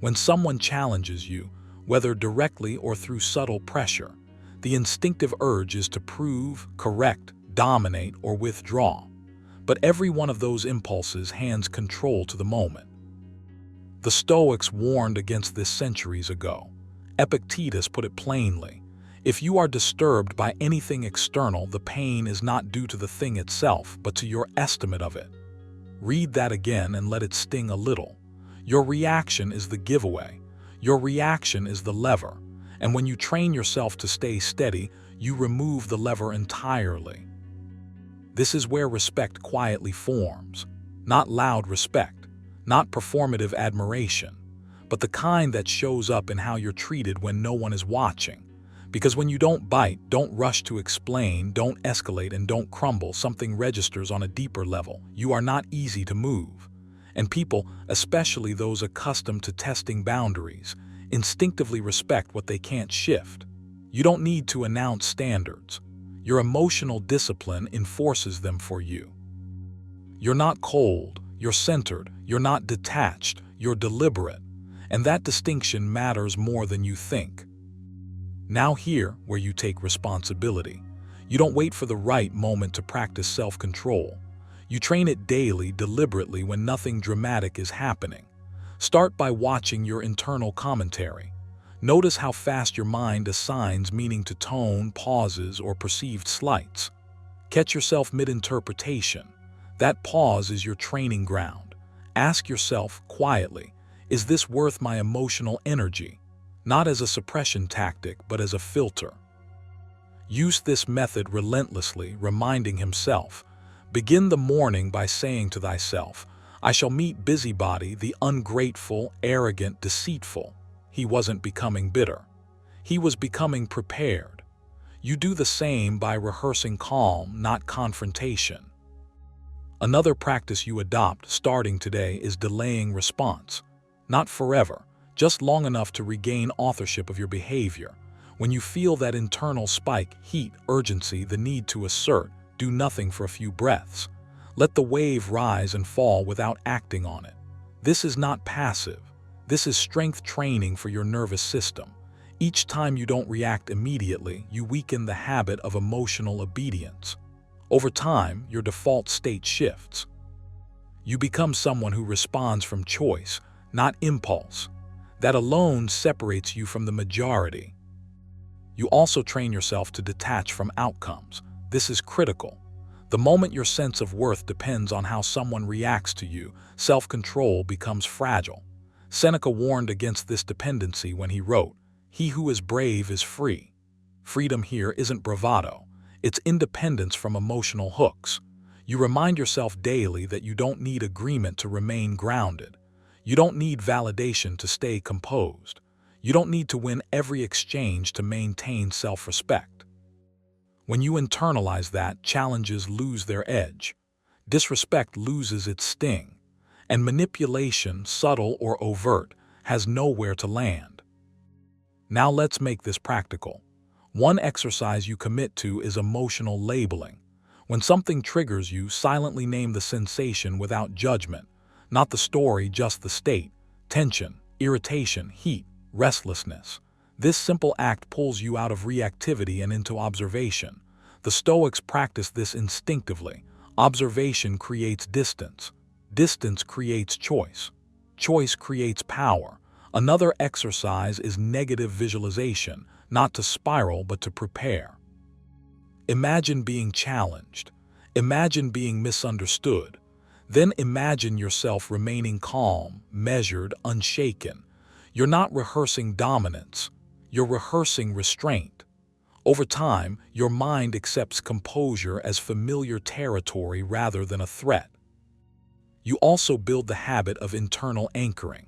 When someone challenges you, whether directly or through subtle pressure, the instinctive urge is to prove, correct, dominate, or withdraw. But every one of those impulses hands control to the moment. The Stoics warned against this centuries ago. Epictetus put it plainly. If you are disturbed by anything external, the pain is not due to the thing itself, but to your estimate of it. Read that again and let it sting a little. Your reaction is the giveaway. Your reaction is the lever. And when you train yourself to stay steady, you remove the lever entirely. This is where respect quietly forms. Not loud respect, not performative admiration, but the kind that shows up in how you're treated when no one is watching. Because when you don't bite, don't rush to explain, don't escalate, and don't crumble, something registers on a deeper level. You are not easy to move. And people, especially those accustomed to testing boundaries, instinctively respect what they can't shift. You don't need to announce standards. Your emotional discipline enforces them for you. You're not cold, you're centered, you're not detached, you're deliberate. And that distinction matters more than you think. Now here, where you take responsibility. You don't wait for the right moment to practice self-control. You train it daily, deliberately, when nothing dramatic is happening. Start by watching your internal commentary. Notice how fast your mind assigns meaning to tone, pauses, or perceived slights. Catch yourself mid-interpretation. That pause is your training ground. Ask yourself quietly, is this worth my emotional energy? Not as a suppression tactic, but as a filter. Use this method relentlessly, reminding himself. Begin the morning by saying to thyself, I shall meet busybody, the ungrateful, arrogant, deceitful. He wasn't becoming bitter. He was becoming prepared. You do the same by rehearsing calm, not confrontation. Another practice you adopt starting today is delaying response. Not forever, just long enough to regain authorship of your behavior. When you feel that internal spike, heat, urgency, the need to assert, do nothing for a few breaths. Let the wave rise and fall without acting on it. This is not passive. This is strength training for your nervous system. Each time you don't react immediately, you weaken the habit of emotional obedience. Over time, your default state shifts. You become someone who responds from choice, not impulse. That alone separates you from the majority. You also train yourself to detach from outcomes. This is critical. The moment your sense of worth depends on how someone reacts to you, self-control becomes fragile. Seneca warned against this dependency when he wrote, "He who is brave is free." Freedom here isn't bravado. It's independence from emotional hooks. You remind yourself daily that you don't need agreement to remain grounded. You don't need validation to stay composed. You don't need to win every exchange to maintain self-respect. When you internalize that, challenges lose their edge. Disrespect loses its sting. And manipulation, subtle or overt, has nowhere to land. Now let's make this practical. One exercise you commit to is emotional labeling. When something triggers you, silently name the sensation without judgment. Not the story, just the state. Tension, irritation, heat, restlessness. This simple act pulls you out of reactivity and into observation. The Stoics practice this instinctively. Observation creates distance. Distance creates choice. Choice creates power. Another exercise is negative visualization, not to spiral but to prepare. Imagine being challenged. Imagine being misunderstood. Then imagine yourself remaining calm, measured, unshaken. You're not rehearsing dominance. You're rehearsing restraint. Over time, your mind accepts composure as familiar territory rather than a threat. You also build the habit of internal anchoring.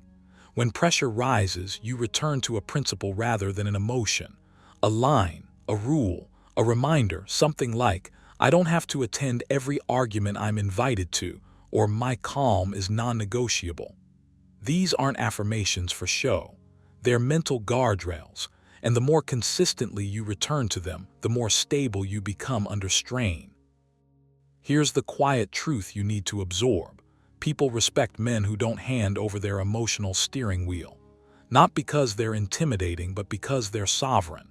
When pressure rises, you return to a principle rather than an emotion. A line, a rule, a reminder, something like, I don't have to attend every argument I'm invited to, or my calm is non-negotiable. These aren't affirmations for show. They're mental guardrails, and the more consistently you return to them, the more stable you become under strain. Here's the quiet truth you need to absorb. People respect men who don't hand over their emotional steering wheel. Not because they're intimidating, but because they're sovereign.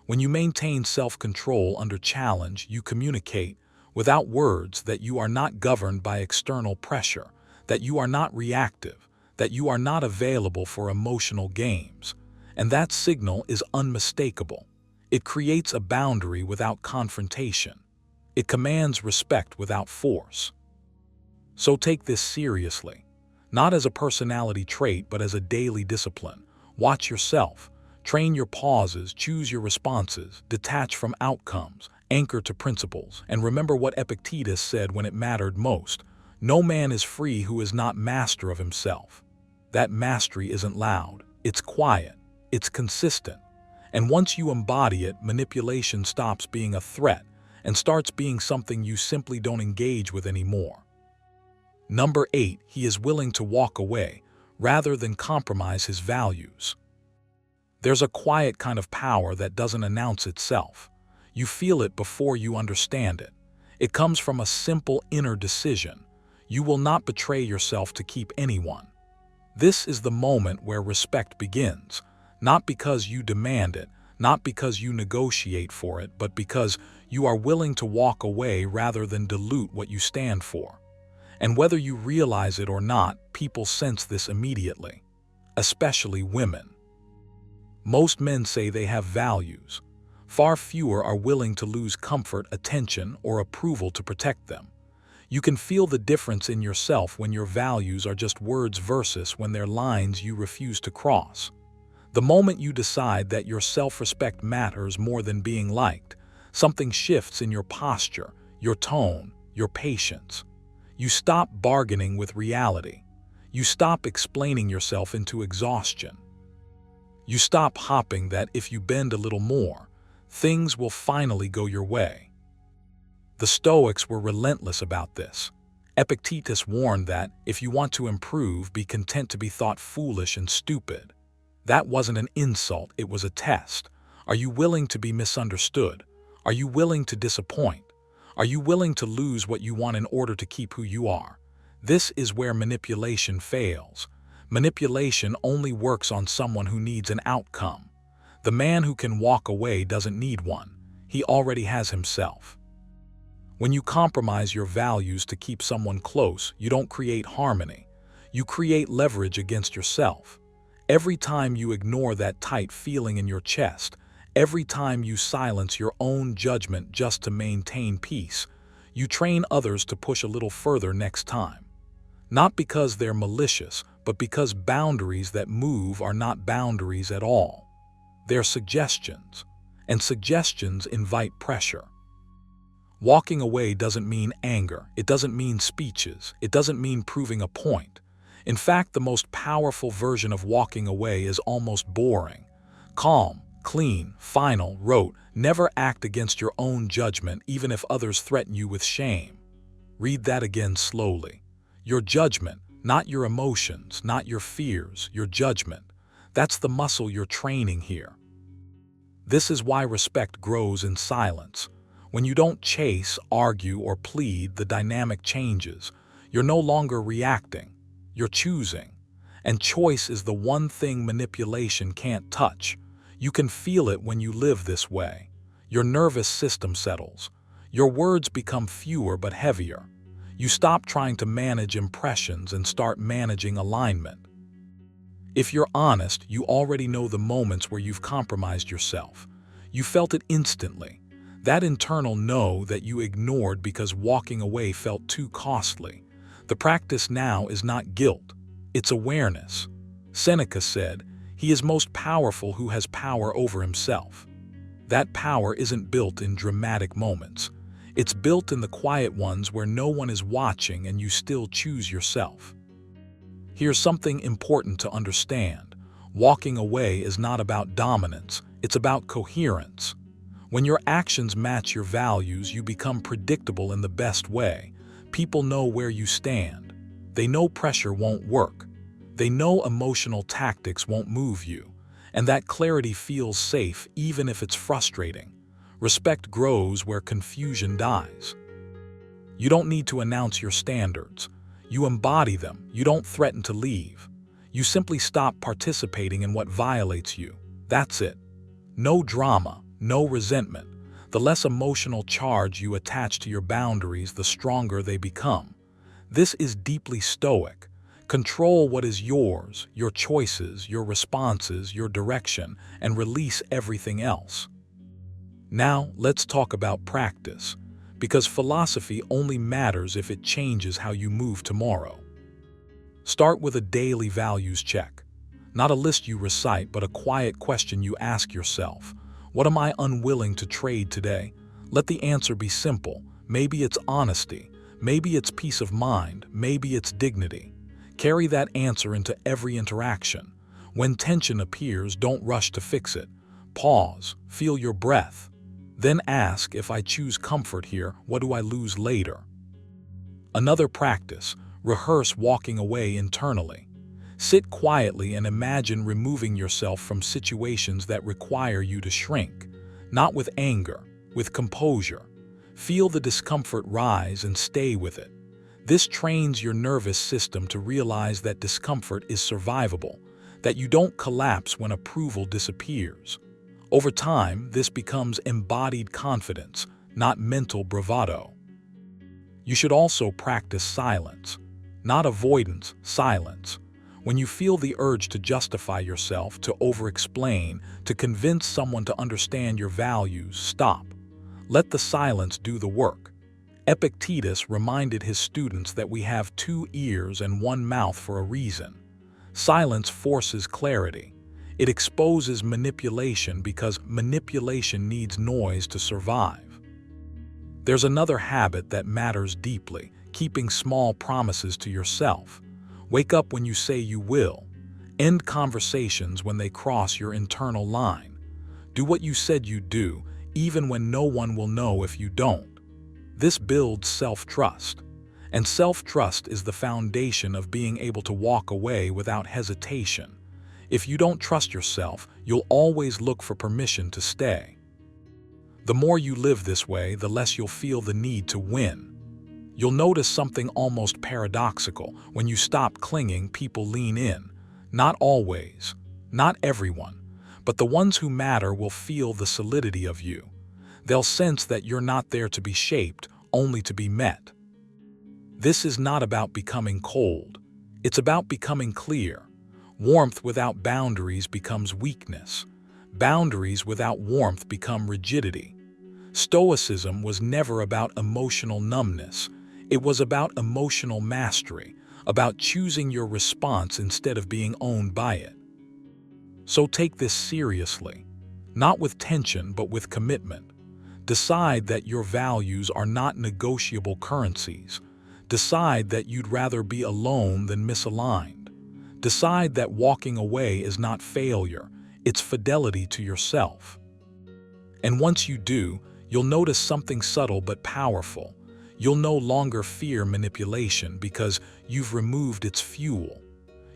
When you maintain self-control under challenge, you communicate, without words, that you are not governed by external pressure, that you are not reactive, that you are not available for emotional games. And that signal is unmistakable. It creates a boundary without confrontation. It commands respect without force. So take this seriously, not as a personality trait, but as a daily discipline. Watch yourself, train your pauses, choose your responses, detach from outcomes, anchor to principles, and remember what Epictetus said when it mattered most. No man is free who is not master of himself. That mastery isn't loud, it's quiet, it's consistent. And once you embody it, manipulation stops being a threat and starts being something you simply don't engage with anymore. Number 8, he is willing to walk away rather than compromise his values. There's a quiet kind of power that doesn't announce itself. You feel it before you understand it. It comes from a simple inner decision. You will not betray yourself to keep anyone. This is the moment where respect begins, not because you demand it, not because you negotiate for it, but because you are willing to walk away rather than dilute what you stand for. And whether you realize it or not, people sense this immediately, especially women. Most men say they have values. Far fewer are willing to lose comfort, attention, or approval to protect them. You can feel the difference in yourself when your values are just words versus when they're lines you refuse to cross. The moment you decide that your self-respect matters more than being liked, something shifts in your posture, your tone, your patience. You stop bargaining with reality. You stop explaining yourself into exhaustion. You stop hoping that if you bend a little more, things will finally go your way. The Stoics were relentless about this. Epictetus warned that if you want to improve, be content to be thought foolish and stupid. That wasn't an insult, it was a test. Are you willing to be misunderstood? Are you willing to disappoint? Are you willing to lose what you want in order to keep who you are? This is where manipulation fails. Manipulation only works on someone who needs an outcome. The man who can walk away doesn't need one. He already has himself. When you compromise your values to keep someone close, you don't create harmony. You create leverage against yourself. Every time you ignore that tight feeling in your chest, every time you silence your own judgment just to maintain peace, you train others to push a little further next time. Not because they're malicious, but because boundaries that move are not boundaries at all. They're suggestions, and suggestions invite pressure. Walking away doesn't mean anger, it doesn't mean speeches, it doesn't mean proving a point. In fact, the most powerful version of walking away is almost boring. Calm, clean, final, rote. Never act against your own judgment even if others threaten you with shame. Read that again slowly. Your judgment, not your emotions, not your fears, your judgment. That's the muscle you're training here. This is why respect grows in silence. When you don't chase, argue, or plead, the dynamic changes. You're no longer reacting. You're choosing. And choice is the one thing manipulation can't touch. You can feel it when you live this way. Your nervous system settles. Your words become fewer but heavier. You stop trying to manage impressions and start managing alignment. If you're honest, you already know the moments where you've compromised yourself. You felt it instantly. That internal no that you ignored because walking away felt too costly. The practice now is not guilt, it's awareness. Seneca said, "He is most powerful who has power over himself." That power isn't built in dramatic moments. It's built in the quiet ones where no one is watching and you still choose yourself. Here's something important to understand. Walking away is not about dominance, it's about coherence. When your actions match your values, you become predictable in the best way. People know where you stand. They know pressure won't work. They know emotional tactics won't move you. And that clarity feels safe even if it's frustrating. Respect grows where confusion dies. You don't need to announce your standards. You embody them. You don't threaten to leave. You simply stop participating in what violates you. That's it. No drama. No resentment. The less emotional charge you attach to your boundaries, the stronger they become. This is deeply Stoic. Control what is yours, your choices, your responses, your direction, and release everything else. Now, let's talk about practice, because philosophy only matters if it changes how you move tomorrow. Start with a daily values check. Not a list you recite, but a quiet question you ask yourself. What am I unwilling to trade today? Let the answer be simple. Maybe it's honesty. Maybe it's peace of mind. Maybe it's dignity. Carry that answer into every interaction. When tension appears, don't rush to fix it. Pause. Feel your breath. Then ask, if I choose comfort here, what do I lose later? Another practice. Rehearse walking away internally. Sit quietly and imagine removing yourself from situations that require you to shrink. Not with anger, with composure. Feel the discomfort rise and stay with it. This trains your nervous system to realize that discomfort is survivable, that you don't collapse when approval disappears. Over time, this becomes embodied confidence, not mental bravado. You should also practice silence. Not avoidance, silence. When you feel the urge to justify yourself, to over-explain, to convince someone to understand your values, stop. Let the silence do the work. Epictetus reminded his students that we have 2 ears and 1 mouth for a reason. Silence forces clarity. It exposes manipulation because manipulation needs noise to survive. There's another habit that matters deeply: keeping small promises to yourself. Wake up when you say you will. End conversations when they cross your internal line. Do what you said you'd do, even when no one will know if you don't. This builds self-trust. And self-trust is the foundation of being able to walk away without hesitation. If you don't trust yourself, you'll always look for permission to stay. The more you live this way, the less you'll feel the need to win. You'll notice something almost paradoxical. When you stop clinging, people lean in. Not always, not everyone, but the ones who matter will feel the solidity of you. They'll sense that you're not there to be shaped, only to be met. This is not about becoming cold. It's about becoming clear. Warmth without boundaries becomes weakness. Boundaries without warmth become rigidity. Stoicism was never about emotional numbness. It was about emotional mastery, about choosing your response instead of being owned by it. So take this seriously, not with tension but with commitment. Decide that your values are not negotiable currencies. Decide that you'd rather be alone than misaligned. Decide that walking away is not failure, it's fidelity to yourself. And once you do, you'll notice something subtle but powerful. You'll no longer fear manipulation because you've removed its fuel.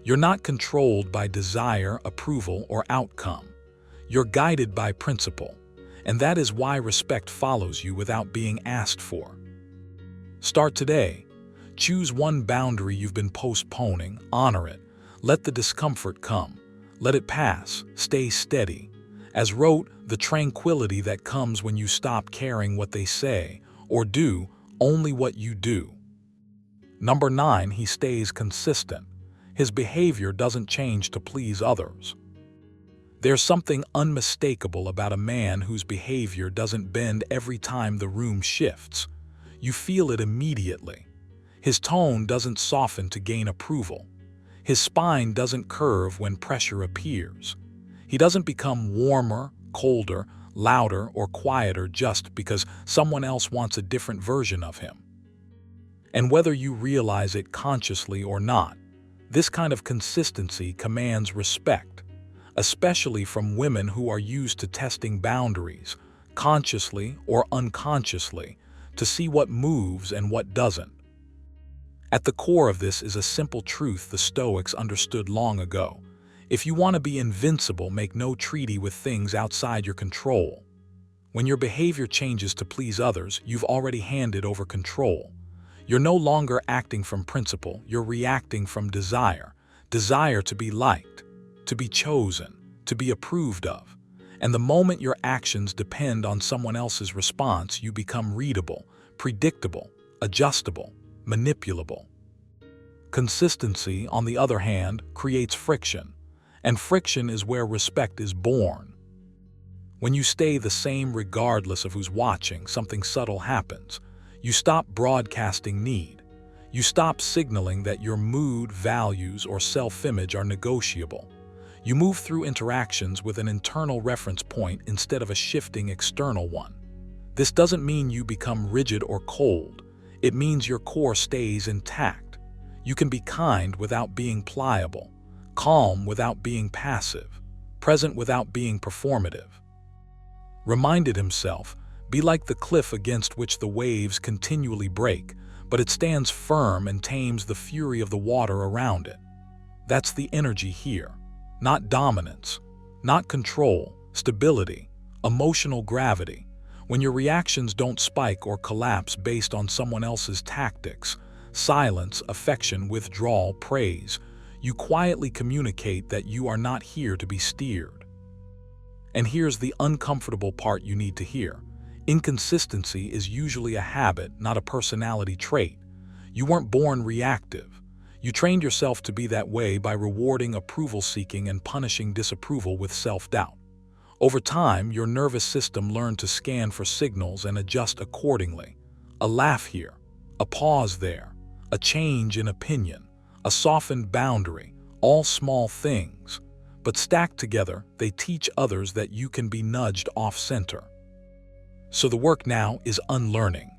You're not controlled by desire, approval, or outcome. You're guided by principle. And that is why respect follows you without being asked for. Start today. Choose one boundary you've been postponing, honor it. Let the discomfort come. Let it pass. Stay steady. As wrote, the tranquility that comes when you stop caring what they say or do, only what you do. Number 9, he stays consistent. His behavior doesn't change to please others. There's something unmistakable about a man whose behavior doesn't bend every time the room shifts. You feel it immediately. His tone doesn't soften to gain approval. His spine doesn't curve when pressure appears. He doesn't become warmer, colder, louder, or quieter just because someone else wants a different version of him. And whether you realize it consciously or not, this kind of consistency commands respect, especially from women who are used to testing boundaries, consciously or unconsciously, to see what moves and what doesn't. At the core of this is a simple truth the Stoics understood long ago. If you want to be invincible, make no treaty with things outside your control. When your behavior changes to please others, you've already handed over control. You're no longer acting from principle, you're reacting from desire. Desire to be liked, to be chosen, to be approved of. And the moment your actions depend on someone else's response, you become readable, predictable, adjustable, manipulable. Consistency, on the other hand, creates friction, and friction is where respect is born. When you stay the same regardless of who's watching, something subtle happens. You stop broadcasting need. You stop signaling that your mood, values, or self-image are negotiable. You move through interactions with an internal reference point instead of a shifting external one. This doesn't mean you become rigid or cold. It means your core stays intact. You can be kind without being pliable, calm without being passive, present without being performative. Reminded himself, be like the cliff against which the waves continually break, but it stands firm and tames the fury of the water around it. That's the energy here. Not dominance, not control, stability, emotional gravity. When your reactions don't spike or collapse based on someone else's tactics, silence, affection, withdrawal, praise, you quietly communicate that you are not here to be steered. And here's the uncomfortable part you need to hear. Inconsistency is usually a habit, not a personality trait. You weren't born reactive. You trained yourself to be that way by rewarding approval-seeking and punishing disapproval with self-doubt. Over time, your nervous system learned to scan for signals and adjust accordingly. A laugh here, a pause there, a change in opinion, a softened boundary, all small things, but stacked together, they teach others that you can be nudged off-center. So the work now is unlearning.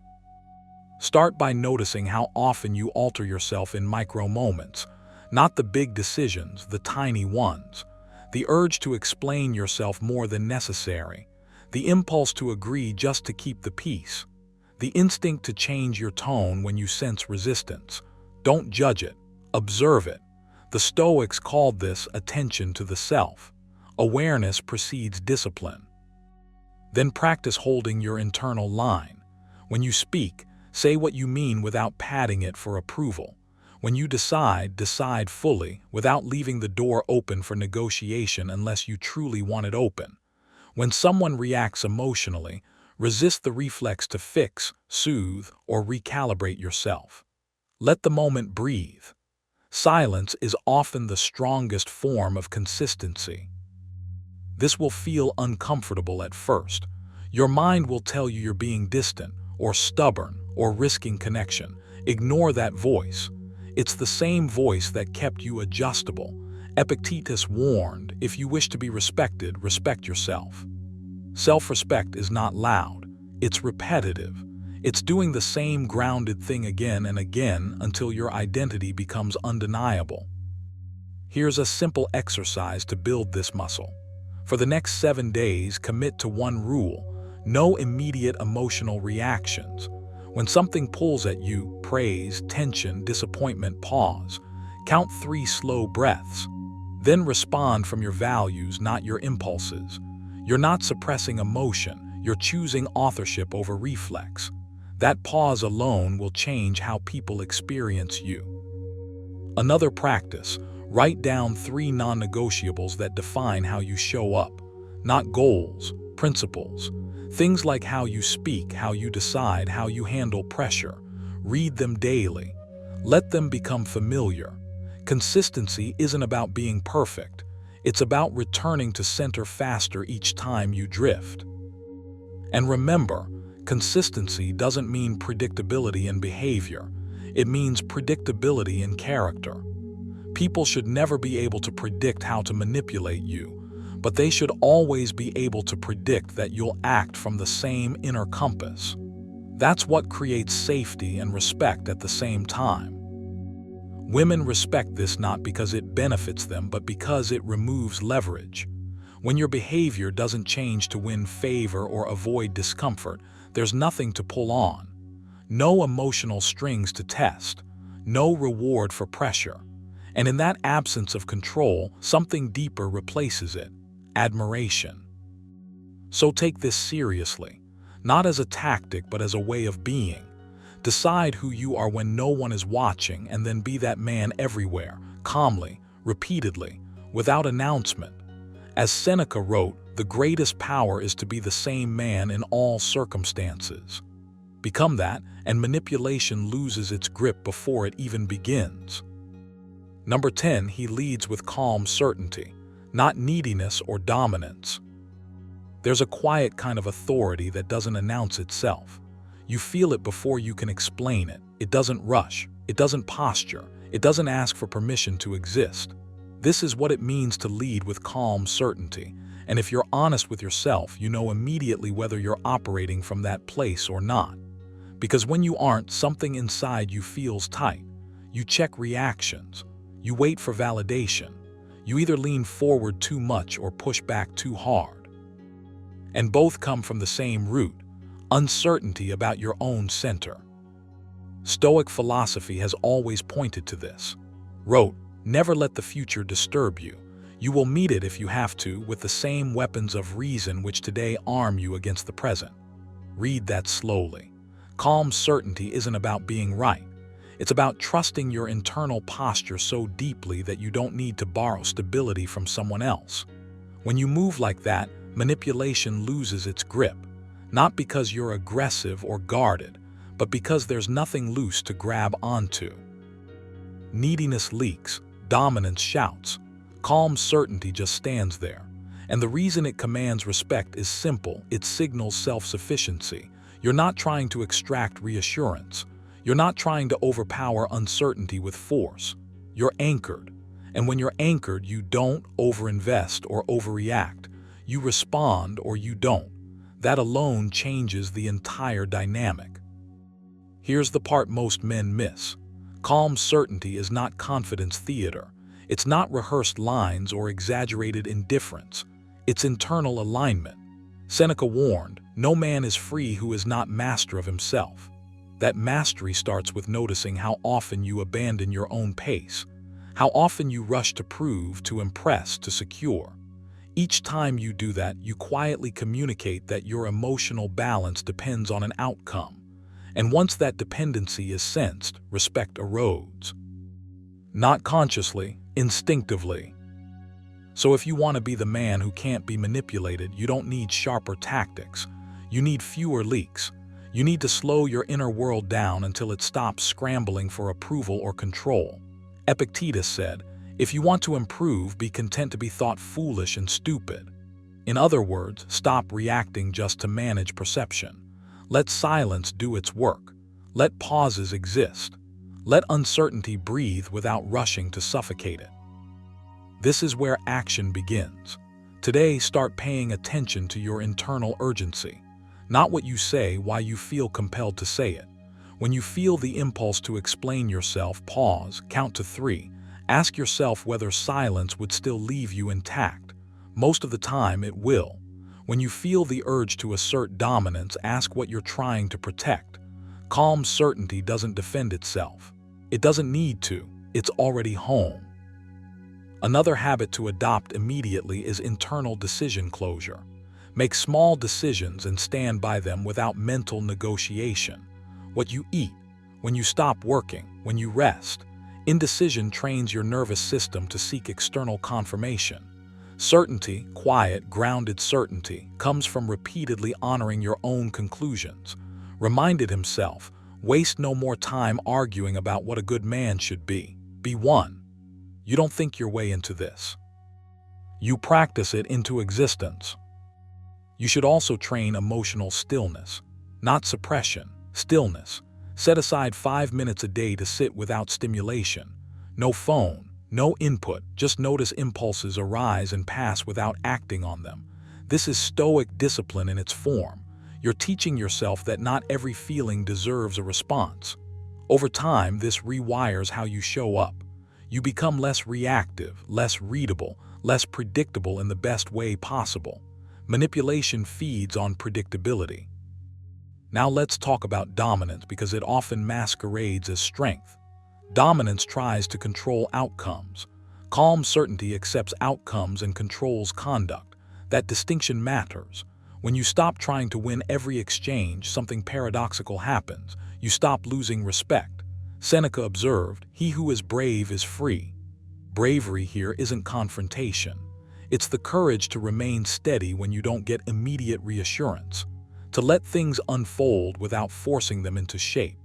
Start by noticing how often you alter yourself in micro moments, not the big decisions, the tiny ones. The urge to explain yourself more than necessary, the impulse to agree just to keep the peace, the instinct to change your tone when you sense resistance. Don't judge it, observe it. The Stoics called this attention to the self. Awareness precedes discipline. Then practice holding your internal line. When you speak, say what you mean without padding it for approval. When you decide fully, without leaving the door open for negotiation unless you truly want it open. When someone reacts emotionally, resist the reflex to fix, soothe, or recalibrate yourself. Let the moment breathe. Silence is often the strongest form of consistency. This will feel uncomfortable at first. Your mind will tell you you're being distant, or stubborn, or risking connection. Ignore that voice. It's the same voice that kept you adjustable. Epictetus warned, if you wish to be respected, respect yourself. Self-respect is not loud. It's repetitive. It's doing the same grounded thing again and again until your identity becomes undeniable. Here's a simple exercise to build this muscle. For the next 7 days, commit to one rule: no immediate emotional reactions. When something pulls at you, praise, tension, disappointment, pause. Count 3 slow breaths. Then respond from your values, not your impulses. You're not suppressing emotion, you're choosing authorship over reflex. That pause alone will change how people experience you. Another practice: write down 3 non-negotiables that define how you show up. Not goals, principles. Things like how you speak, how you decide, how you handle pressure. Read them daily. Let them become familiar. Consistency isn't about being perfect. It's about returning to center faster each time you drift. And remember, consistency doesn't mean predictability in behavior. It means predictability in character. People should never be able to predict how to manipulate you, but they should always be able to predict that you'll act from the same inner compass. That's what creates safety and respect at the same time. Women respect this not because it benefits them, but because it removes leverage. When your behavior doesn't change to win favor or avoid discomfort, there's nothing to pull on. No emotional strings to test. No reward for pressure. And in that absence of control, something deeper replaces it: admiration. So take this seriously, not as a tactic but as a way of being. Decide who you are when no one is watching, and then be that man everywhere, calmly, repeatedly, without announcement. As Seneca wrote, the greatest power is to be the same man in all circumstances. Become that, and manipulation loses its grip before it even begins. Number 10, he leads with calm certainty, not neediness or dominance. There's a quiet kind of authority that doesn't announce itself. You feel it before you can explain it. It doesn't rush. It doesn't posture. It doesn't ask for permission to exist. This is what it means to lead with calm certainty. And if you're honest with yourself, you know immediately whether you're operating from that place or not. Because when you aren't, something inside you feels tight. You check reactions. You wait for validation. You either lean forward too much or push back too hard. And both come from the same root: uncertainty about your own center. Stoic philosophy has always pointed to this. Wrote, never let the future disturb you. You will meet it if you have to with the same weapons of reason which today arm you against the present. Read that slowly. Calm certainty isn't about being right. It's about trusting your internal posture so deeply that you don't need to borrow stability from someone else. When you move like that, manipulation loses its grip, not because you're aggressive or guarded, but because there's nothing loose to grab onto. Neediness leaks, dominance shouts. Calm certainty just stands there. And the reason it commands respect is simple: it signals self-sufficiency. You're not trying to extract reassurance. You're not trying to overpower uncertainty with force. You're anchored. And when you're anchored, you don't overinvest or overreact. You respond or you don't. That alone changes the entire dynamic. Here's the part most men miss. Calm certainty is not confidence theater. It's not rehearsed lines or exaggerated indifference. It's internal alignment. Seneca warned, "No man is free who is not master of himself." That mastery starts with noticing how often you abandon your own pace, how often you rush to prove, to impress, to secure. Each time you do that, you quietly communicate that your emotional balance depends on an outcome. And once that dependency is sensed, respect erodes. Not consciously, instinctively. So if you want to be the man who can't be manipulated, you don't need sharper tactics. You need fewer leaks. You need to slow your inner world down until it stops scrambling for approval or control. Epictetus said, "If you want to improve, be content to be thought foolish and stupid." In other words, stop reacting just to manage perception. Let silence do its work. Let pauses exist. Let uncertainty breathe without rushing to suffocate it. This is where action begins. Today, start paying attention to your internal urgency. Not what you say, why you feel compelled to say it. When you feel the impulse to explain yourself, pause, count to 3. Ask yourself whether silence would still leave you intact. Most of the time, it will. When you feel the urge to assert dominance, ask what you're trying to protect. Calm certainty doesn't defend itself. It doesn't need to. It's already home. Another habit to adopt immediately is internal decision closure. Make small decisions and stand by them without mental negotiation. What you eat, when you stop working, when you rest. Indecision trains your nervous system to seek external confirmation. Certainty, quiet, grounded certainty, comes from repeatedly honoring your own conclusions. Reminded himself, waste no more time arguing about what a good man should be. Be one. You don't think your way into this. You practice it into existence. You should also train emotional stillness, not suppression, stillness. Set aside 5 minutes a day to sit without stimulation. No phone, no input, just notice impulses arise and pass without acting on them. This is Stoic discipline in its form. You're teaching yourself that not every feeling deserves a response. Over time, this rewires how you show up. You become less reactive, less readable, less predictable in the best way possible. Manipulation feeds on predictability. Now let's talk about dominance because it often masquerades as strength. Dominance tries to control outcomes. Calm certainty accepts outcomes and controls conduct. That distinction matters. When you stop trying to win every exchange, something paradoxical happens. You stop losing respect. Seneca observed, "He who is brave is free." Bravery here isn't confrontation. It's the courage to remain steady when you don't get immediate reassurance, to let things unfold without forcing them into shape.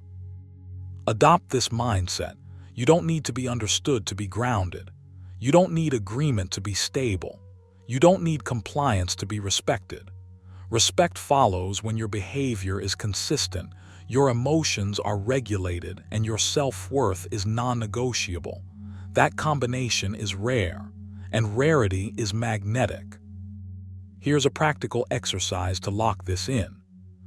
Adopt this mindset. You don't need to be understood to be grounded. You don't need agreement to be stable. You don't need compliance to be respected. Respect follows when your behavior is consistent, your emotions are regulated, and your self-worth is non-negotiable. That combination is rare, and rarity is magnetic. Here's a practical exercise to lock this in.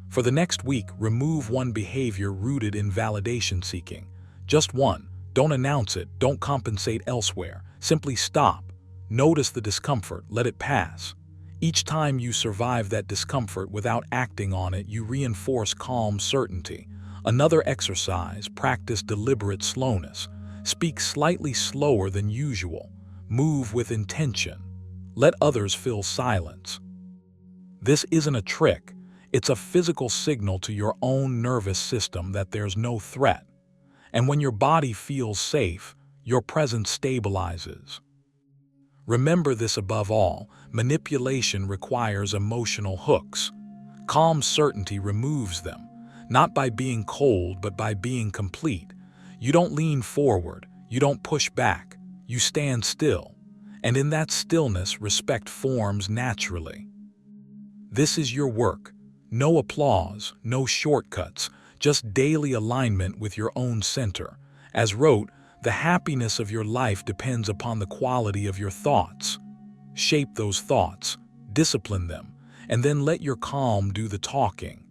For the next week, remove one behavior rooted in validation seeking. Just one. Don't announce it, don't compensate elsewhere. Simply stop. Notice the discomfort, let it pass. Each time you survive that discomfort without acting on it, you reinforce calm certainty. Another exercise, practice deliberate slowness. Speak slightly slower than usual. Move with intention. Let others fill silence. This isn't a trick. It's a physical signal to your own nervous system that there's no threat. And when your body feels safe, your presence stabilizes. Remember this above all, manipulation requires emotional hooks. Calm certainty removes them, not by being cold but by being complete. You don't lean forward, you don't push back, you stand still. And in that stillness, respect forms naturally. This is your work. No applause, no shortcuts, just daily alignment with your own center. As wrote, the happiness of your life depends upon the quality of your thoughts. Shape those thoughts, discipline them, and then let your calm do the talking.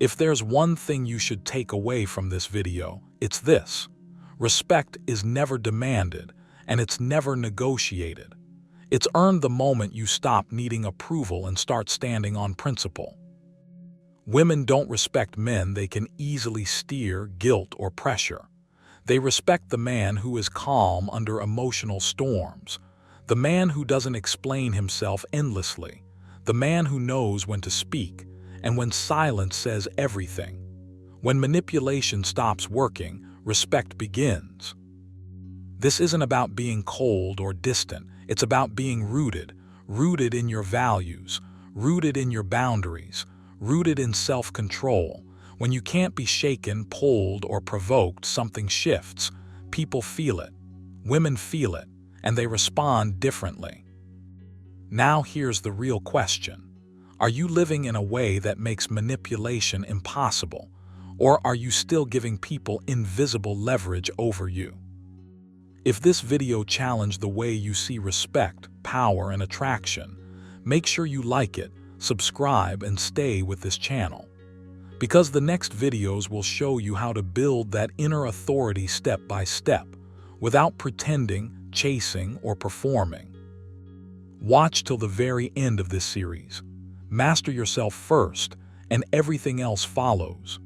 If there's one thing you should take away from this video, it's this. Respect is never demanded, and it's never negotiated. It's earned the moment you stop needing approval and start standing on principle. Women don't respect men they can easily steer, guilt, or pressure. They respect the man who is calm under emotional storms, the man who doesn't explain himself endlessly, the man who knows when to speak, and when silence says everything. When manipulation stops working, respect begins. This isn't about being cold or distant. It's about being rooted in your values, rooted in your boundaries, rooted in self-control. When you can't be shaken, pulled, or provoked, something shifts. People feel it. Women feel it, and they respond differently. Now here's the real question. Are you living in a way that makes manipulation impossible, or are you still giving people invisible leverage over you? If this video challenged the way you see respect, power, and attraction, make sure you like it, subscribe, and stay with this channel. Because the next videos will show you how to build that inner authority step by step, without pretending, chasing, or performing. Watch till the very end of this series. Master yourself first, and everything else follows.